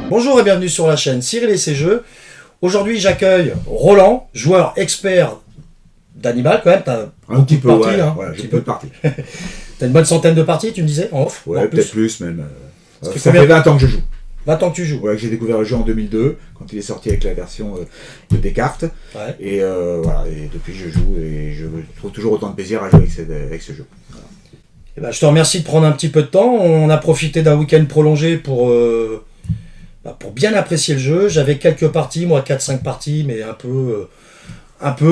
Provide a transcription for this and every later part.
Bonjour et bienvenue sur la chaîne Cyril et ses jeux. Aujourd'hui j'accueille Roland, joueur expert d'Hannibal quand même. T'as un petit peu, parties, ouais, hein, ouais, un petit j'ai peu peu de parties. T'as une bonne centaine de parties, tu me disais, en off? Ouais, peut-être plus même. Que Ça fait 20 ans que je joue. 20 ans que tu joues. Ouais, j'ai découvert le jeu en 2002, quand il est sorti avec la version de Descartes. Ouais. Et voilà, et depuis je joue et je trouve toujours autant de plaisir à jouer avec ce jeu. Voilà. Eh ben, je te remercie de prendre un petit peu de temps. On a profité d'un week-end prolongé pour bien apprécier le jeu. J'avais quelques parties, moi 4-5 parties, mais un peu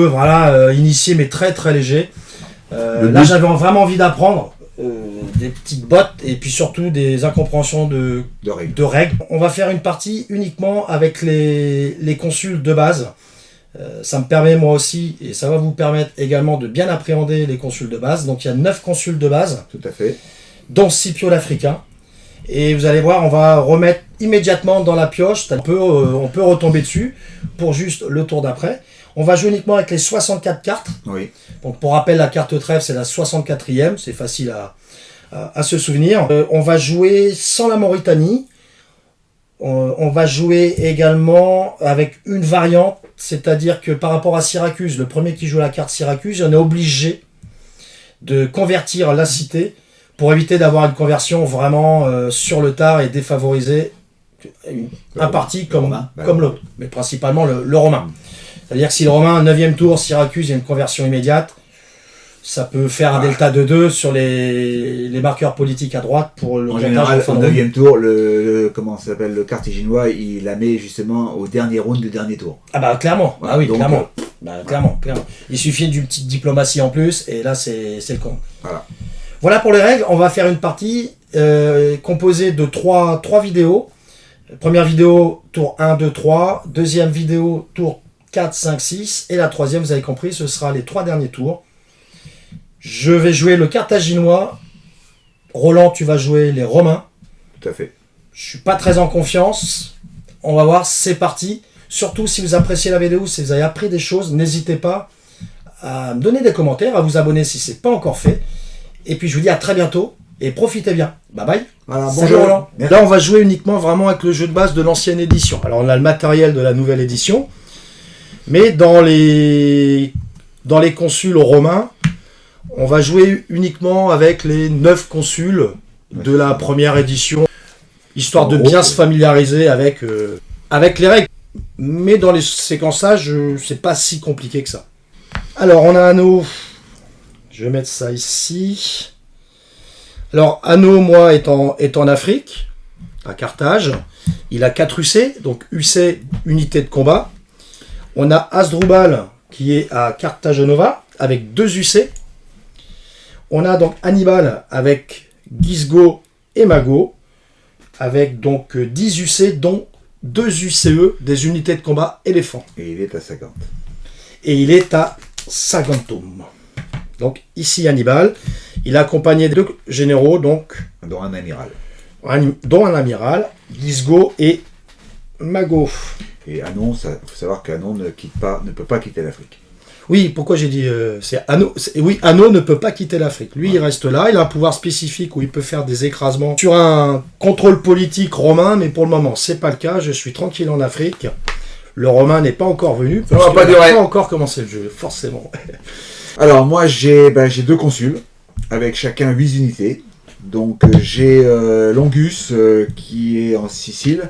voilà, initié, mais très très léger. Là j'avais vraiment envie d'apprendre. Des petites bottes et puis surtout des incompréhensions de règles. On va faire une partie uniquement avec les consuls de base. Ça me permet moi aussi, et ça va vous permettre également de bien appréhender les consuls de base. Donc il y a 9 consuls de base, tout à fait, dont Scipio l'Africain. Et vous allez voir, on va remettre immédiatement dans la pioche. On peut retomber dessus pour juste le tour d'après. On va jouer uniquement avec les 64 cartes. Oui. Donc pour rappel, la carte trèfle, c'est la 64e. C'est facile à se souvenir. On va jouer sans la Mauritanie. On va jouer également avec une variante. C'est-à-dire que par rapport à Syracuse, le premier qui joue la carte Syracuse, on est obligé de convertir la cité pour éviter d'avoir une conversion vraiment sur le tard et défavoriser un parti comme l'autre. Mais principalement le romain. C'est-à-dire que si le romain, 9e tour, Syracuse, il y a une conversion immédiate, ça peut faire un delta de 2 sur les marqueurs politiques à droite pour le en général, au 9e tour, le carthaginois, il la met justement au dernier round du dernier tour. Ah bah clairement, voilà, ah oui, donc, clairement. Clairement. Il suffit d'une petite diplomatie en plus, et là c'est le con. Voilà pour les règles. On va faire une partie composée de 3 vidéos. Première vidéo, tour 1, 2, 3. Deuxième vidéo, tour 4, 5, 6. Et la troisième, vous avez compris, ce sera les 3 derniers tours. Je vais jouer le carthaginois. Roland, tu vas jouer les romains. Tout à fait. Je suis pas très en confiance. On va voir, c'est parti. Surtout si vous appréciez la vidéo, si vous avez appris des choses, n'hésitez pas à me donner des commentaires, à vous abonner si ce n'est pas encore fait. Et puis je vous dis à très bientôt et profitez bien. Bye bye. Voilà, bonjour Roland. Là on va jouer uniquement vraiment avec le jeu de base de l'ancienne édition. Alors on a le matériel de la nouvelle édition. Mais dans les consuls romains, on va jouer uniquement avec les 9 consuls de la première édition, histoire de bien se familiariser avec les règles. Mais dans les séquençages, c'est pas si compliqué que ça. Alors on a Anno, je vais mettre ça ici. Alors Anno, moi, est en Afrique, à Carthage. Il a 4 UC, donc UC, unité de combat. On a Hasdrubal qui est à Cartagenova avec 2 UC. On a donc Hannibal avec Gisgo et Mago avec donc 10 UC dont 2 UCE, des unités de combat éléphants. Et il est à 50. Et il est à 50 tomes. Donc ici Hannibal, il est accompagné de 2 généraux, donc dont un amiral. Dont un amiral, Gisgo et Mago. Et Anon, il faut savoir qu'Anon ne peut pas quitter l'Afrique. Oui, pourquoi j'ai dit c'est Anno. Oui, Anno ne peut pas quitter l'Afrique. Lui, il reste là. Il a un pouvoir spécifique où il peut faire des écrasements sur un contrôle politique romain, mais pour le moment, c'est pas le cas. Je suis tranquille en Afrique. Le romain n'est pas encore venu. Parce qu'il n'a pas encore commencé le jeu, forcément. Alors, moi, j'ai 2 consuls, avec chacun 8 unités. Donc, j'ai Longus, qui est en Sicile,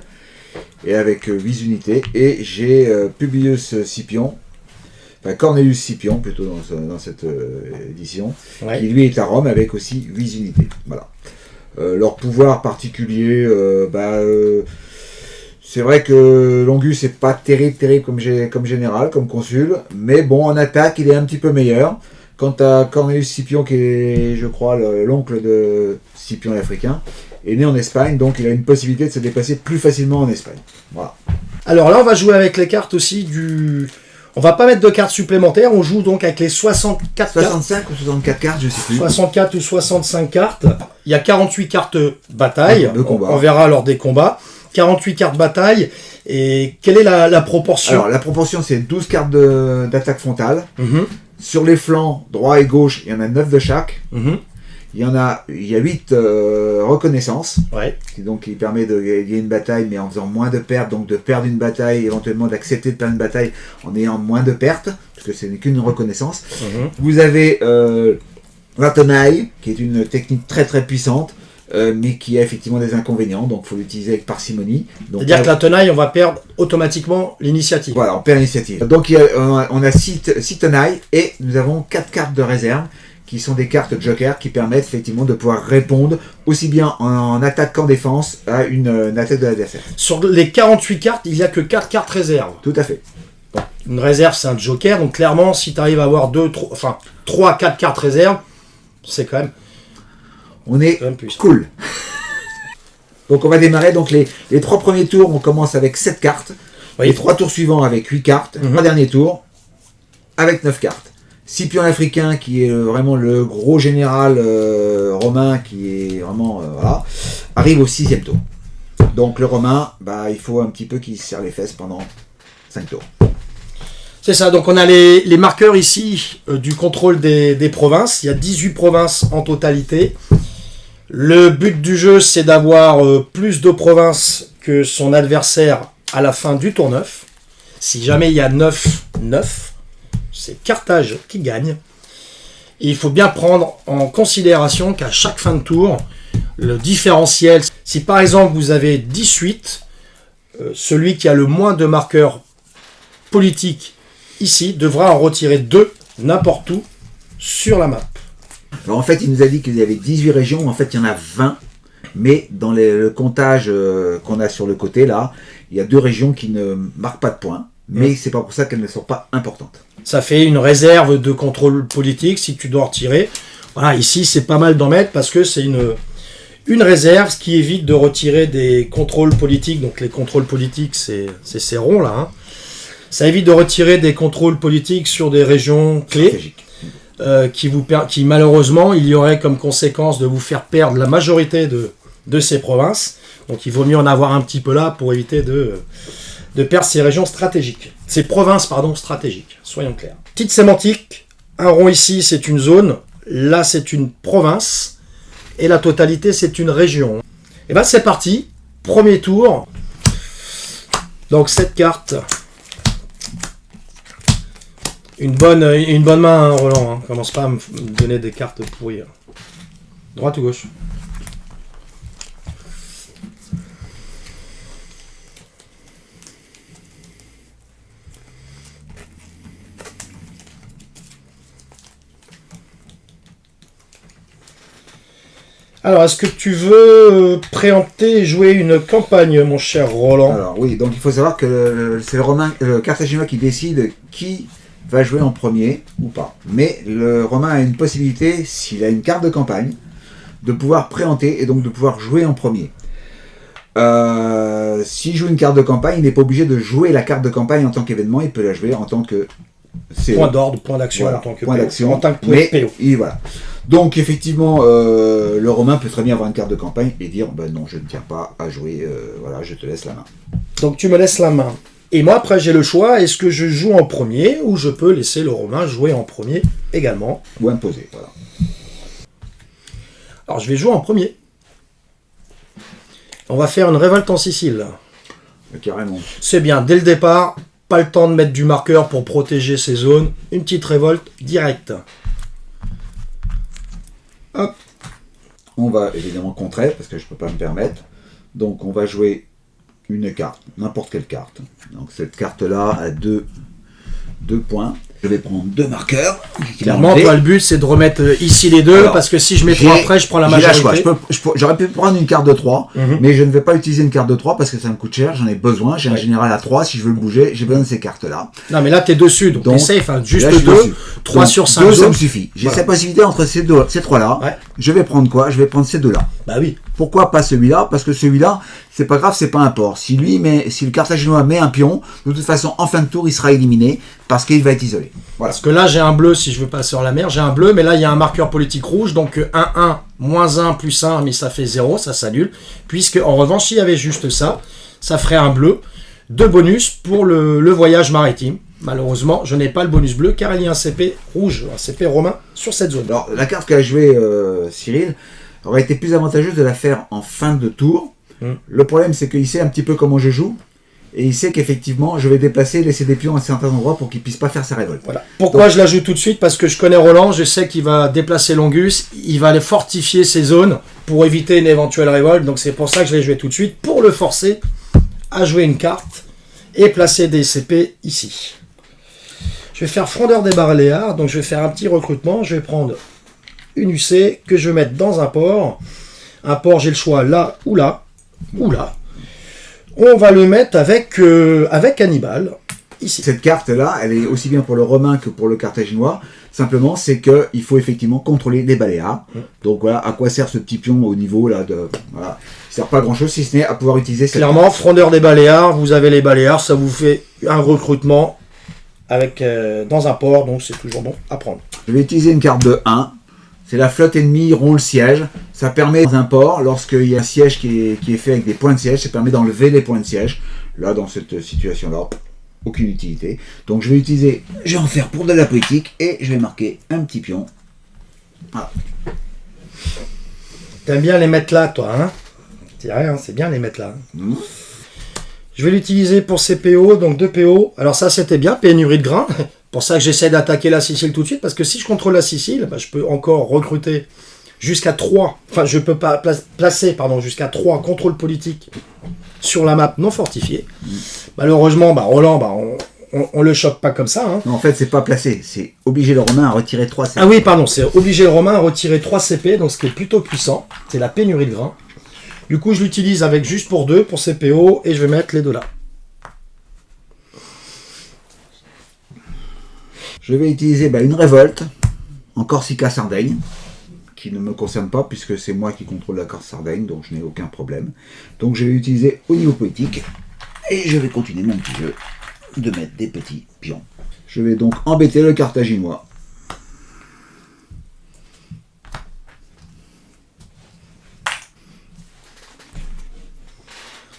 et avec 8 unités. Et j'ai Publius Scipion, enfin Cornelius Scipion, plutôt dans cette édition, qui lui est à Rome, avec aussi 8 unités. Voilà. Leur pouvoir particulier, c'est vrai que Longus n'est pas terrible comme général, comme consul, mais bon, en attaque, il est un petit peu meilleur. Quant à Cornelius Scipion, qui est, je crois, l'oncle de Scipion l'Africain, est né en Espagne, donc il a une possibilité de se déplacer plus facilement en Espagne. Voilà. Alors là, on va jouer avec les cartes aussi du... On va pas mettre de cartes supplémentaires, on joue donc avec les 64 65 cartes. Ou 64 cartes, je sais plus. 64 ou 65 cartes. Il y a 48 cartes bataille, on verra lors des combats. 48 cartes bataille, et quelle est la proportion? Alors la proportion, c'est 12 cartes d'attaque frontale. Sur les flancs, droit et gauche, il y en a 9 de chaque. Il y a 8 reconnaissances, Ouais. qui permet de gagner une bataille, mais en faisant moins de pertes, donc de perdre une bataille, éventuellement d'accepter de perdre une bataille en ayant moins de pertes, parce que ce n'est qu'une reconnaissance. Vous avez la tenaille, qui est une technique très très puissante, mais qui a effectivement des inconvénients, donc il faut l'utiliser avec parcimonie. C'est-à-dire que la tenaille, on va perdre automatiquement l'initiative. Voilà, on perd l'initiative. Donc on a 6 tenailles, et nous avons 4 cartes de réserve, qui sont des cartes joker qui permettent effectivement de pouvoir répondre aussi bien en attaque qu'en défense à une attaque de l'adversaire. Sur les 48 cartes, il n'y a que 4 cartes réserve. Tout à fait. Une réserve, c'est un joker, donc clairement, si tu arrives à avoir 3 4 cartes réserve, c'est quand même, On est puissant. cool. Donc on va démarrer, donc les 3 premiers tours, on commence avec 7 cartes, Oui. les 3 tours suivants avec 8 cartes, le dernier tour avec 9 cartes. Scipion l'Africain, qui est vraiment le gros général romain, qui est vraiment arrive au 6e tour. Donc le romain, il faut un petit peu qu'il se serre les fesses pendant 5 tours. C'est ça, donc on a les marqueurs ici du contrôle des provinces. Il y a 18 provinces en totalité. Le but du jeu, c'est d'avoir plus de provinces que son adversaire à la fin du tour 9. Si jamais il y a 9-9, c'est Carthage qui gagne. Et il faut bien prendre en considération qu'à chaque fin de tour, le différentiel, si par exemple vous avez 18, celui qui a le moins de marqueurs politiques ici devra en retirer 2 n'importe où sur la map. Alors en fait, il nous a dit qu'il y avait 18 régions, en fait il y en a 20, mais dans le comptage qu'on a sur le côté là, il y a 2 régions qui ne marquent pas de points, mais c'est pas pour ça qu'elles ne sont pas importantes. Ça fait une réserve de contrôle politique si tu dois en retirer. Voilà, ici c'est pas mal d'en mettre parce que c'est une réserve, ce qui évite de retirer des contrôles politiques. Donc les contrôles politiques, c'est ces ronds là. Hein. Ça évite de retirer des contrôles politiques sur des régions clés qui malheureusement, il y aurait comme conséquence de vous faire perdre la majorité de ces provinces. Donc il vaut mieux en avoir un petit peu là pour éviter de perdre ces régions stratégiques. Ces provinces, stratégiques, soyons clairs. Petite sémantique, un rond ici, c'est une zone, là, c'est une province, et la totalité, c'est une région. Et bien, c'est parti, premier tour. Donc, cette carte, une bonne main, hein, Roland, hein. Commence pas à me donner des cartes pourries. Droite ou gauche ? Alors, est-ce que tu veux préempter et jouer une campagne, mon cher Roland ? Alors oui, donc il faut savoir que c'est le Carthaginois qui décide qui va jouer en premier ou pas. Mais le Romain a une possibilité, s'il a une carte de campagne, de pouvoir préempter et donc de pouvoir jouer en premier. S'il joue une carte de campagne, il n'est pas obligé de jouer la carte de campagne en tant qu'événement, il peut la jouer en tant que... Point d'ordre, point d'action, voilà, en tant que point PO. d'action, En tant que mais PO. voilà. Donc effectivement, le Romain peut très bien avoir une carte de campagne et dire non, je ne tiens pas à jouer, je te laisse la main. Donc tu me laisses la main. Et moi après j'ai le choix, est-ce que je joue en premier ou je peux laisser le Romain jouer en premier également ? Ou imposer, voilà. Alors je vais jouer en premier. On va faire une révolte en Sicile. Carrément. C'est bien, dès le départ, pas le temps de mettre du marqueur pour protéger ces zones. Une petite révolte directe. Hop. On va évidemment contrer, parce que je ne peux pas me permettre. Donc on va jouer une carte, n'importe quelle carte. Donc cette carte-là a deux points. Je vais prendre 2 marqueurs. Clairement, toi, le but, c'est de remettre ici les deux, parce que si je mets 3 après, je prends la majorité. J'aurais pu prendre une carte de 3, mais je ne vais pas utiliser une carte de 3 parce que ça me coûte cher, j'en ai besoin. J'ai un général à 3, si je veux le bouger, j'ai besoin de ces cartes-là. Non, mais là, t'es dessus, donc t'es safe, hein, juste 2, 3 sur 5. 2, ça me suffit. J'ai cette possibilité entre ces 3-là. Ouais. Je vais prendre quoi ? Je vais prendre ces 2-là. Bah oui. Pourquoi pas celui-là ? Parce que celui-là, c'est pas grave, c'est pas un port. Si le Carthaginois met un pion, de toute façon, en fin de tour, il sera éliminé parce qu'il va être isolé. Voilà. Parce que là, j'ai un bleu, si je veux passer sur la mer, j'ai un bleu, mais là, il y a un marqueur politique rouge, donc 1, 1, -1, +1, mais ça fait 0, ça s'annule. Puisque, en revanche, s'il y avait juste ça, ça ferait un bleu de bonus pour le voyage maritime. malheureusement, je n'ai pas le bonus bleu car il y a un CP rouge, un CP romain sur cette zone. Alors, la carte qu'a joué Cyril aurait été plus avantageuse de la faire en fin de tour. Le problème, c'est qu'il sait un petit peu comment je joue. Et il sait qu'effectivement, je vais déplacer, laisser des pions à certains endroits pour qu'il ne puisse pas faire sa révolte. Voilà. Pourquoi je la joue tout de suite? Parce que je connais Roland, je sais qu'il va déplacer Longus, il va aller fortifier ses zones pour éviter une éventuelle révolte. Donc c'est pour ça que je l'ai joué tout de suite, pour le forcer à jouer une carte et placer des CP ici. Je vais faire Frondeur des Baléares, donc je vais faire un petit recrutement. Je vais prendre une UC que je vais mettre dans un port. Un port, j'ai le choix là ou là, ou là. On va le mettre avec Hannibal, ici. Cette carte-là, elle est aussi bien pour le romain que pour le carthaginois. Simplement, c'est qu'il faut effectivement contrôler les Baléares. Donc voilà, à quoi sert ce petit pion au niveau là de... Voilà. Il ne sert pas à grand-chose, si ce n'est à pouvoir utiliser cette Clairement, carte. Frondeur des Baléares, vous avez les Baléares, ça vous fait un recrutement avec, dans un port, donc c'est toujours bon à prendre. Je vais utiliser une carte de 1. C'est la flotte ennemie rompt le siège. Ça permet dans un port, lorsqu'il y a un siège qui est fait avec des points de siège, ça permet d'enlever les points de siège. Là, dans cette situation-là, aucune utilité. Donc je vais utiliser, je vais en faire pour de la politique et je vais marquer un petit pion. Voilà. T'aimes bien les mettre là, toi, hein? C'est rien, c'est bien les mettre là. Mmh. Je vais l'utiliser pour ces PO, donc 2 PO. Alors ça, c'était bien, pénurie de grains. Pour ça que j'essaie d'attaquer la Sicile tout de suite, parce que si je contrôle la Sicile, bah, je peux encore recruter jusqu'à 3, enfin je peux pas placer jusqu'à 3 contrôles politiques sur la map non fortifiée. Malheureusement, Roland, on le choque pas comme ça. Hein. Non, en fait, c'est pas placé, c'est obliger le Romain à retirer 3 CP. Ah oui, pardon, c'est obliger le Romain à retirer 3 CP, donc ce qui est plutôt puissant, c'est la pénurie de grains. Du coup, je l'utilise avec juste pour 2, pour CPO, et je vais mettre les 2 là. Je vais utiliser une révolte en Corsica-Sardaigne, qui ne me concerne pas puisque c'est moi qui contrôle la Corse-Sardaigne, donc je n'ai aucun problème. Donc je vais l'utiliser au niveau politique et je vais continuer mon petit jeu de mettre des petits pions. Je vais donc embêter le Carthaginois.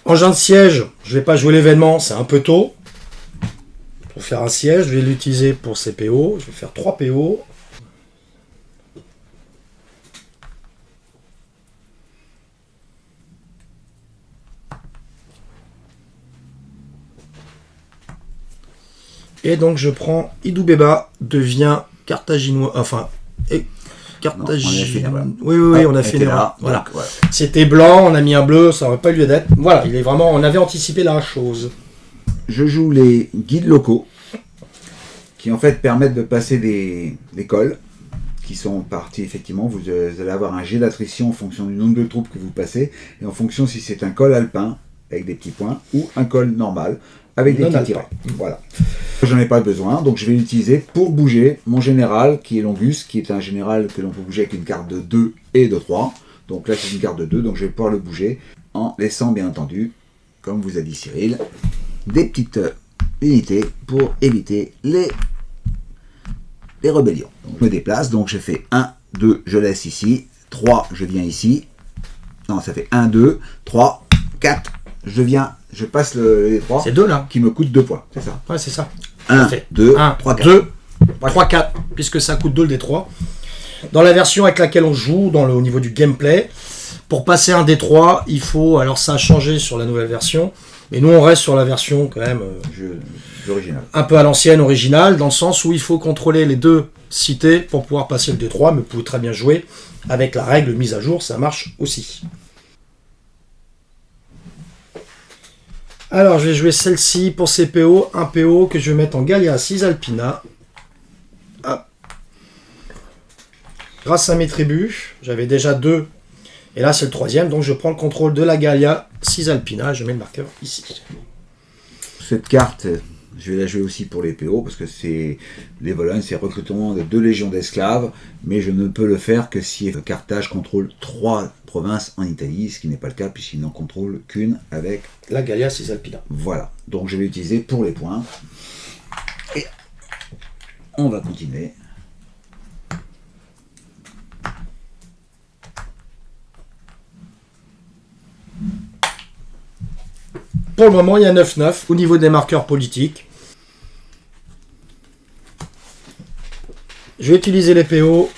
Engin de siège, je vais pas jouer l'événement, c'est un peu tôt. Pour faire un siège, je vais l'utiliser pour ces PO. Je vais faire 3 PO. Et donc je prends Idoubeba, devient carthaginois, enfin, carthaginois. Oui, on a fait une erreur. Voilà. Donc, voilà. C'était blanc, on a mis un bleu, ça aurait pas lieu d'être. Voilà, il est vraiment, on avait anticipé la chose. Je joue les guides locaux, qui en fait permettent de passer des cols, qui sont partis effectivement. Vous allez avoir un jet d'attrition en fonction du nombre de troupes que vous passez, et en fonction si c'est un col alpin, avec des petits points, ou un col normal, avec des petits tirets. Voilà. J'en ai pas besoin, donc je vais l'utiliser pour bouger mon général, qui est Longus, qui est un général que l'on peut bouger avec une carte de 2 et de 3. Donc là c'est une carte de 2, donc je vais pouvoir le bouger, en laissant bien entendu, comme vous a dit Cyril, des petites unités pour éviter les rébellions. Donc, je me déplace, donc je fais 1, 2, je laisse ici, 3, je viens ici, non ça fait 1, 2, 3, 4, je passe les 3, c'est 2 là, qui me coûte 2 points, c'est ça. Ouais, c'est ça. 1, 2, 3, 4. 2, 3, 4, puisque ça coûte 2 le D3. Dans la version avec laquelle on joue, au niveau du gameplay, pour passer un D3, il faut, alors ça a changé sur la nouvelle version, mais nous on reste sur la version quand même un peu à l'ancienne, originale, dans le sens où il faut contrôler les 2 cités pour pouvoir passer le D3, mais vous pouvez très bien jouer avec la règle mise à jour, ça marche aussi. Alors je vais jouer celle-ci pour CPO, un PO que je vais mettre en Gallia Cisalpina. Hop. Grâce à mes tribus, j'avais déjà 2. Et là, c'est le 3e, donc je prends le contrôle de la Gallia Cisalpina. Je mets le marqueur ici. Cette carte, je vais la jouer aussi pour les PO, parce que c'est les Vologne, c'est recrutement de 2 légions d'esclaves, mais je ne peux le faire que si Carthage contrôle 3 provinces en Italie, ce qui n'est pas le cas, puisqu'il n'en contrôle qu'une avec la Gallia Cisalpina. Voilà, donc je vais l'utiliser pour les points. Et on va continuer. Pour le moment, il y a 9-9 au niveau des marqueurs politiques. Je vais utiliser les PO.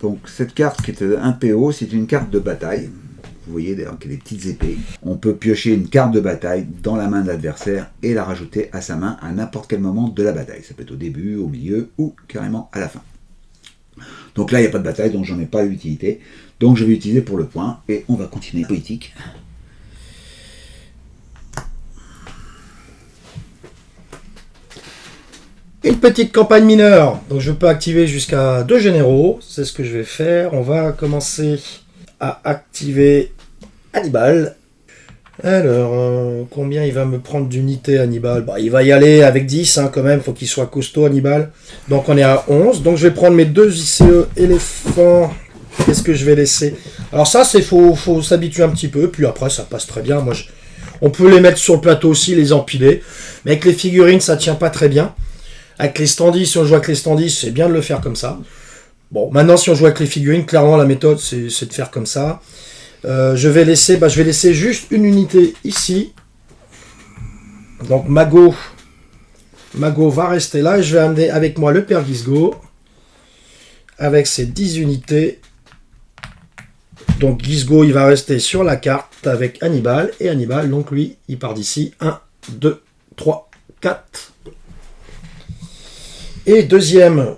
Donc cette carte qui est un PO, c'est une carte de bataille. Vous voyez d'ailleurs qu'il y a des petites épées. On peut piocher une carte de bataille dans la main de l'adversaire et la rajouter à sa main à n'importe quel moment de la bataille. Ça peut être au début, au milieu ou carrément à la fin. Donc là, il n'y a pas de bataille, donc j'en ai pas d'utilité. Donc je vais utiliser pour le point et on va continuer politique. Une petite campagne mineure, donc je peux activer jusqu'à 2 généraux, c'est ce que je vais faire. On va commencer à activer Hannibal. Alors, combien il va me prendre d'unités Hannibal? Bah, il va y aller avec 10 hein, quand même, faut qu'il soit costaud Hannibal. Donc on est à 11, donc je vais prendre mes 2 ICE éléphants. Qu'est-ce que je vais laisser? Alors ça, c'est faut s'habituer un petit peu, puis après ça passe très bien. Moi, on peut les mettre sur le plateau aussi, les empiler, mais avec les figurines, ça tient pas très bien. Avec les standees, si on joue avec les standees, c'est bien de le faire comme ça. Bon, maintenant, si on joue avec les figurines, clairement, la méthode, c'est de faire comme ça. Je vais laisser juste une unité ici. Donc, Mago va rester là. Et je vais amener avec moi le père Gisgo. Avec ses 10 unités. Donc, Gisgo, il va rester sur la carte avec Hannibal. Et Hannibal, donc lui, il part d'ici. 1, 2, 3, 4... Et deuxième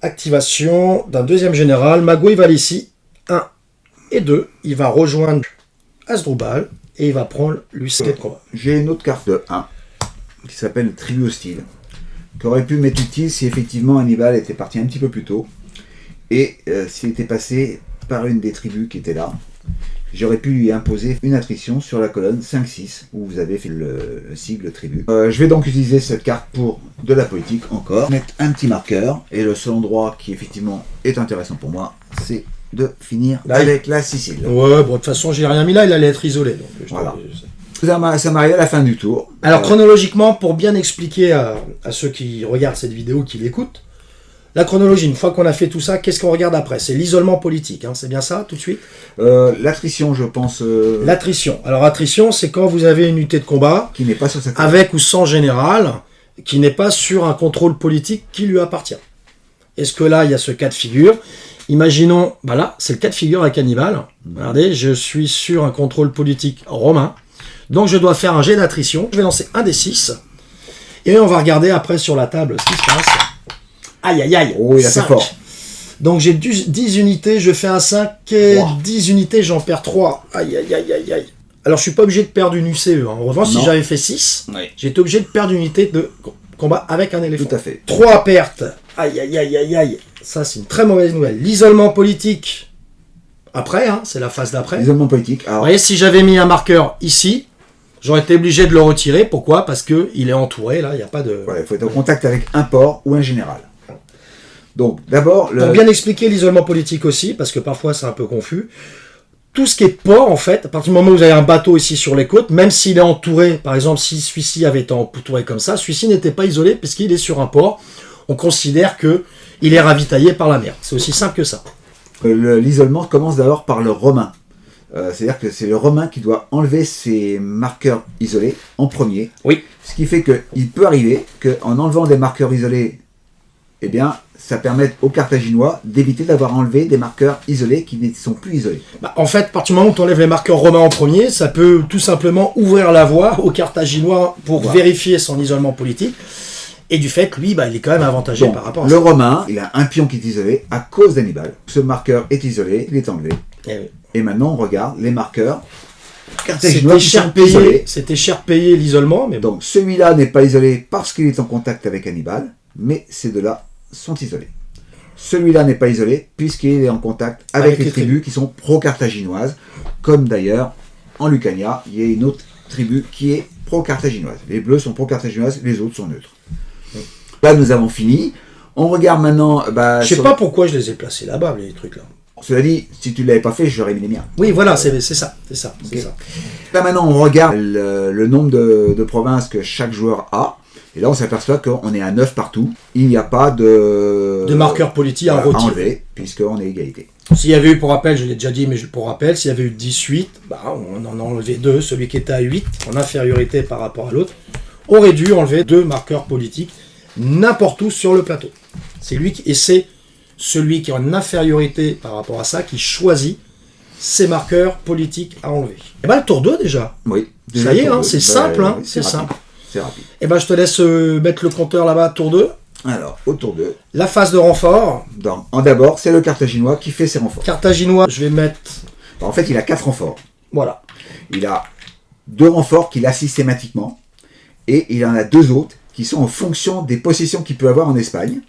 activation d'un deuxième général. Mago, il va aller ici. 1 et 2. Il va rejoindre Asdrubal. Et il va prendre l'UC de combat. J'ai une autre carte de 1 qui s'appelle Tribu Hostile. Qui aurait pu m'être utile si effectivement Hannibal était parti un petit peu plus tôt. Et s'il était passé par une des tribus qui était là. J'aurais pu lui imposer une attrition sur la colonne 5-6 où vous avez fait le sigle tribu. Je vais donc utiliser cette carte pour de la politique encore. Mettre un petit marqueur et le seul endroit qui effectivement est intéressant pour moi, c'est de finir là, avec la Sicile. Ouais, bon de toute façon j'ai rien mis là, il allait être isolé. Donc, voilà. Ça m'arrive à la fin du tour. Alors chronologiquement, pour bien expliquer à ceux qui regardent cette vidéo, qui l'écoutent, la chronologie, une fois qu'on a fait tout ça, qu'est-ce qu'on regarde après? C'est l'isolement politique, hein, c'est bien ça, tout de suite? L'attrition, je pense... L'attrition. Alors, attrition, c'est quand vous avez une unité de combat... Qui n'est pas sur cette... Avec ou sans général, qui n'est pas sur un contrôle politique qui lui appartient. Est-ce que là, il y a ce cas de figure? Imaginons, bah là, c'est le cas de figure avec Hannibal. Regardez, je suis sur un contrôle politique romain. Donc, je dois faire un jet d'attrition. Je vais lancer un des 6. Et on va regarder après sur la table ce qui se passe. Aïe, aïe, aïe. Oh, il a fait fort. Donc j'ai 10 unités, je fais un 5 et 10 unités, j'en perds 3. Aïe, aïe, aïe, aïe, aïe. Alors je suis pas obligé de perdre une UCE. Hein. En revanche, si j'avais fait 6, j'étais obligé de perdre une unité de combat avec un éléphant. Tout à fait. 3 pertes. Aïe, aïe, aïe, aïe, aïe. Ça, c'est une très mauvaise nouvelle. L'isolement politique, après, hein, c'est la phase d'après. L'isolement politique. Alors... Vous voyez, si j'avais mis un marqueur ici, j'aurais été obligé de le retirer. Pourquoi? Parce qu'il est entouré, là, il n'y a pas de... Voilà, il faut être en contact avec un port ou un général. Donc, d'abord... Pour bien expliquer l'isolement politique aussi, parce que parfois c'est un peu confus, tout ce qui est port, en fait, à partir du moment où vous avez un bateau ici sur les côtes, même s'il est entouré, par exemple, si celui-ci avait été entouré comme ça, celui-ci n'était pas isolé puisqu'il est sur un port. On considère qu'il est ravitaillé par la mer. C'est aussi simple que ça. L'isolement commence d'abord par le romain. C'est-à-dire que c'est le romain qui doit enlever ses marqueurs isolés en premier. Oui. Ce qui fait qu'il peut arriver qu'en enlevant des marqueurs isolés, eh bien, ça permet aux Carthaginois d'éviter d'avoir enlevé des marqueurs isolés qui ne sont plus isolés. Bah, en fait, à partir du moment où tu enlèves les marqueurs romains en premier, ça peut tout simplement ouvrir la voie aux Carthaginois pour vérifier son isolement politique. Et du fait, lui, bah, il est quand même avantagé par rapport à ça. Le romain, il a un pion qui est isolé à cause d'Hannibal. Ce marqueur est isolé, il est enlevé. Et maintenant, on regarde les marqueurs carthaginois qui sont isolés. C'était cher payé l'isolement. Mais bon. Donc celui-là n'est pas isolé parce qu'il est en contact avec Hannibal, mais ces deux-là sont isolés. Celui-là n'est pas isolé puisqu'il est en contact avec les tribus qui sont pro-carthaginoises, comme d'ailleurs en Lucania, il y a une autre tribu qui est pro-carthaginoise. Les bleus sont pro-carthaginoises, les autres sont neutres. Là, nous avons fini. On regarde maintenant... je sais pas pourquoi je les ai placés là-bas, les trucs là. Cela dit, si tu ne l'avais pas fait, j'aurais mis les miens. Oui, voilà, c'est ça. Okay. Là, maintenant, on regarde le nombre de provinces que chaque joueur a. Et là, on s'aperçoit qu'on est à 9 partout. Il n'y a pas de marqueur politique à retirer. enlever, puisqu'on est égalité. S'il y avait eu, pour rappel, je l'ai déjà dit, mais pour rappel, s'il y avait eu 18, on en a enlevé 2. Celui qui était à 8, en infériorité par rapport à l'autre, aurait dû enlever 2 marqueurs politiques n'importe où sur le plateau. C'est celui qui est en infériorité par rapport à ça qui choisit ses marqueurs politiques à enlever. Et le tour 2 déjà. Oui. Ça y est, c'est simple. Oui, c'est simple. C'est rapide. Et je te laisse mettre le compteur là-bas, tour 2. Alors, au tour 2. La phase de renfort. D'abord, c'est le Carthaginois qui fait ses renforts. Carthaginois, je vais mettre... En fait, il a 4 renforts. Voilà. Il a 2 renforts qu'il a systématiquement. Et il en a 2 autres qui sont en fonction des possessions qu'il peut avoir en Espagne.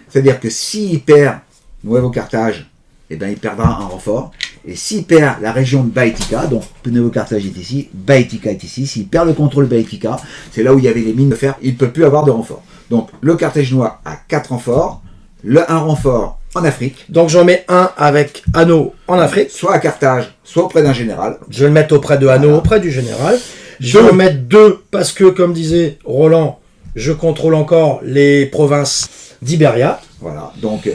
C'est-à-dire que s'il perd Nuevo Carthage, il perdra un renfort. Et s'il perd la région de Baetica, donc Nuevo Carthage est ici, Baetica est ici, s'il perd le contrôle de Baetica, c'est là où il y avait les mines de fer, il ne peut plus avoir de renfort. Donc le Carthaginois a 4 renforts, un renfort en Afrique. Donc j'en mets un avec Hanno en Afrique. Soit à Carthage, soit auprès d'un général. Je vais le mettre auprès de Hanno, auprès du général. Je vais en mettre 2 parce que, comme disait Roland, je contrôle encore les provinces d'Iberia. Voilà, donc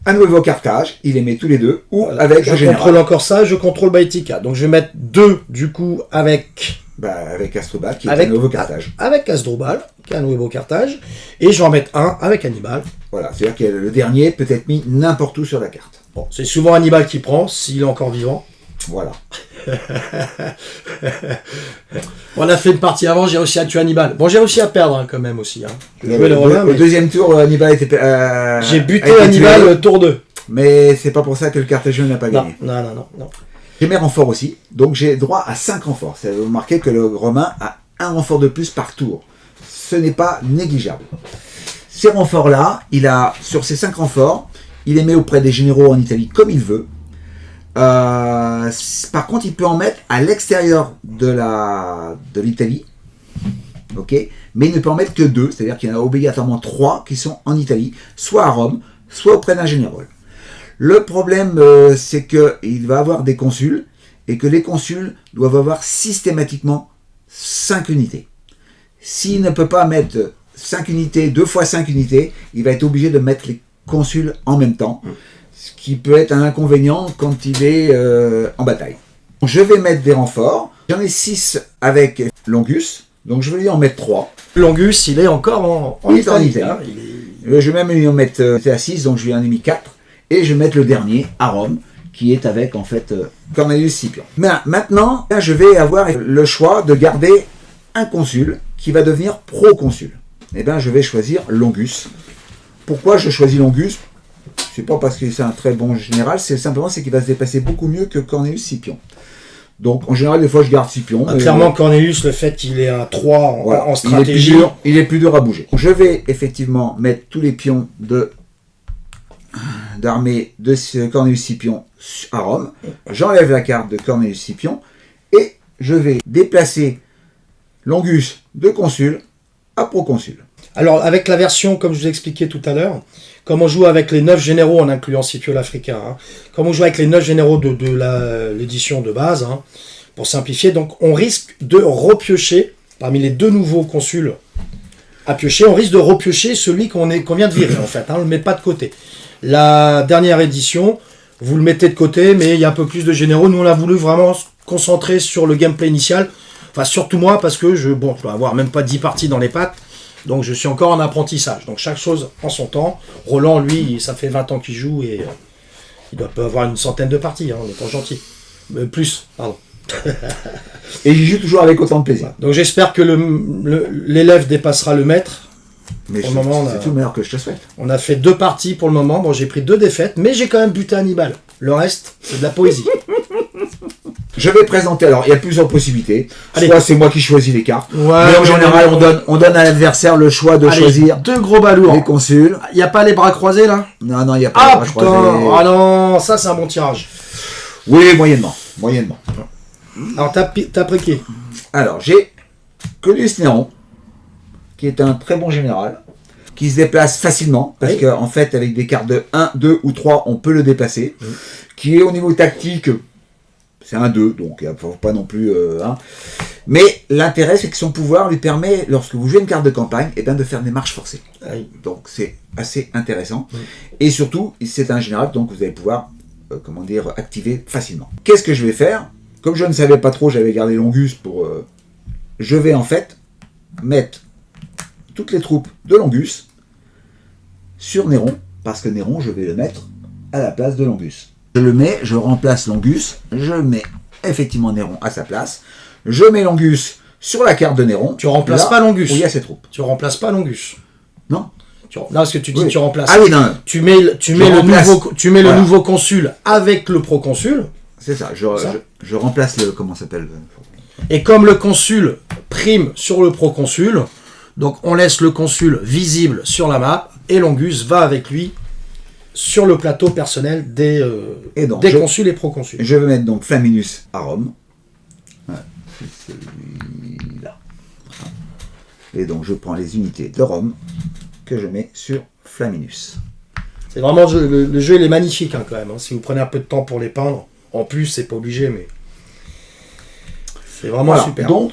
à Nuevo Carthage, il les met tous les deux, ou avec je un général. contrôle encore ça, je contrôle Baetica. Donc je vais mettre 2 du coup avec... avec Asdrubal qui est à Nuevo Carthage. Avec Asdrubal, qui est à Nuevo Carthage. Et je vais en mettre un avec Hannibal. Voilà, c'est-à-dire que le dernier peut être mis n'importe où sur la carte. Bon, c'est souvent Hannibal qui prend, s'il est encore vivant. Voilà. On a fait une partie avant, j'ai réussi à tuer Hannibal. Bon, j'ai réussi à perdre quand même aussi. Au deuxième tour, Hannibal était... j'ai buté Hannibal tour 2. Mais c'est pas pour ça que le Carthaginois n'a pas gagné. Non. J'ai mes renforts aussi, donc j'ai droit à 5 renforts. Ça veut marquer que le Romain a un renfort de plus par tour. Ce n'est pas négligeable. Ces renforts-là, sur ces 5 renforts, il les met auprès des généraux en Italie comme il veut. Par contre, il peut en mettre à l'extérieur de l'Italie, ok, mais il ne peut en mettre que 2, c'est-à-dire qu'il y en a obligatoirement 3 qui sont en Italie, soit à Rome, soit auprès d'un général. Le problème, c'est qu'il va avoir des consuls, et que les consuls doivent avoir systématiquement 5 unités. S'il ne peut pas mettre 5 unités, 2 fois 5 unités, il va être obligé de mettre les consuls en même temps. Ce qui peut être un inconvénient quand il est en bataille. Je vais mettre des renforts. J'en ai 6 avec Longus, donc je vais lui en mettre 3. Longus, il est encore en Italie. Je vais même lui en mettre à 6, donc je lui en ai mis 4. Et je vais mettre le dernier à Rome, qui est avec en fait Cornelius Scipion. Mais maintenant, là, je vais avoir le choix de garder un consul qui va devenir proconsul. Et bien, je vais choisir Longus. Pourquoi je choisis Longus ? C'est pas parce que c'est un très bon général, c'est simplement qu'il va se déplacer beaucoup mieux que Cornelius Scipion. Donc en général, des fois je garde Scipion. Clairement, Cornelius, le fait qu'il est à 3 en stratégie. Il est plus dur à bouger. Je vais effectivement mettre tous les pions d'armée de Cornelius Scipion à Rome. J'enlève la carte de Cornelius Scipion et je vais déplacer Longus de consul à proconsul. Alors, avec la version, comme je vous ai expliqué tout à l'heure, comme on joue avec les 9 généraux en incluant Scipio l'Africain, comme on joue avec les 9 généraux de l'édition de base, pour simplifier, donc on risque de repiocher, parmi les 2 nouveaux consuls à piocher, on risque de repiocher celui qu'on vient de virer, en fait, on ne le met pas de côté. La dernière édition, vous le mettez de côté, mais il y a un peu plus de généraux. Nous, on a voulu vraiment se concentrer sur le gameplay initial, enfin, surtout moi, parce que je dois avoir même pas 10 parties dans les pattes. Donc je suis encore en apprentissage. Donc chaque chose en son temps. Roland, lui, ça fait 20 ans qu'il joue et il doit avoir une centaine de parties, en étant gentil. Plus, pardon. Et il joue toujours avec autant de plaisir. Donc j'espère que l'élève dépassera le maître. Mais c'est tout le meilleur que je te souhaite. On a fait 2 parties pour le moment. Bon, j'ai pris 2 défaites, mais j'ai quand même buté Hannibal. Le reste, c'est de la poésie. Je vais présenter, alors il y a plusieurs possibilités. Allez. Soit c'est moi qui choisis les cartes, Ouais, mais en général on donne à l'adversaire le choix de choisir 2 gros balourds. les consuls. Il n'y a pas les bras croisés là? Non, il n'y a pas les bras croisés. Ah non, ça c'est un bon tirage. Oui, moyennement. Alors t'as pris qui? Alors j'ai Conius Néron, qui est un très bon général, qui se déplace facilement, parce qu'en fait avec des cartes de 1, 2 ou 3, on peut le déplacer, qui est au niveau tactique... C'est un 2, donc il ne faut pas non plus... Mais l'intérêt, c'est que son pouvoir lui permet, lorsque vous jouez une carte de campagne, eh bien, de faire des marches forcées. Oui. Donc c'est assez intéressant. Et surtout, c'est un général, donc vous allez pouvoir activer facilement. Qu'est-ce que je vais faire? Comme je ne savais pas trop, j'avais gardé Longus pour... je vais en fait mettre toutes les troupes de Longus sur Néron, parce que Néron, je vais le mettre à la place de Longus. Je le mets, je remplace Longus, je mets effectivement Néron à sa place, je mets Longus sur la carte de Néron. Tu remplaces pas Longus. Où il y a ses troupes. Tu remplaces pas Longus. Non. Non, parce que tu dis oui. Tu remplaces. Ah oui, non. Tu mets le nouveau consul avec le proconsul. C'est ça. Je remplace le... Comment ça s'appelle? Et comme le consul prime sur le proconsul, donc on laisse le consul visible sur la map et Longus va avec lui sur le plateau personnel des consuls et proconsuls. Je vais mettre donc Flaminus à Rome. Voilà. C'est celui-là. Et donc je prends les unités de Rome que je mets sur Flaminus. C'est vraiment le jeu, il est magnifique hein, quand même. Hein. Si vous prenez un peu de temps pour les peindre, en plus c'est pas obligé, mais c'est vraiment super. Donc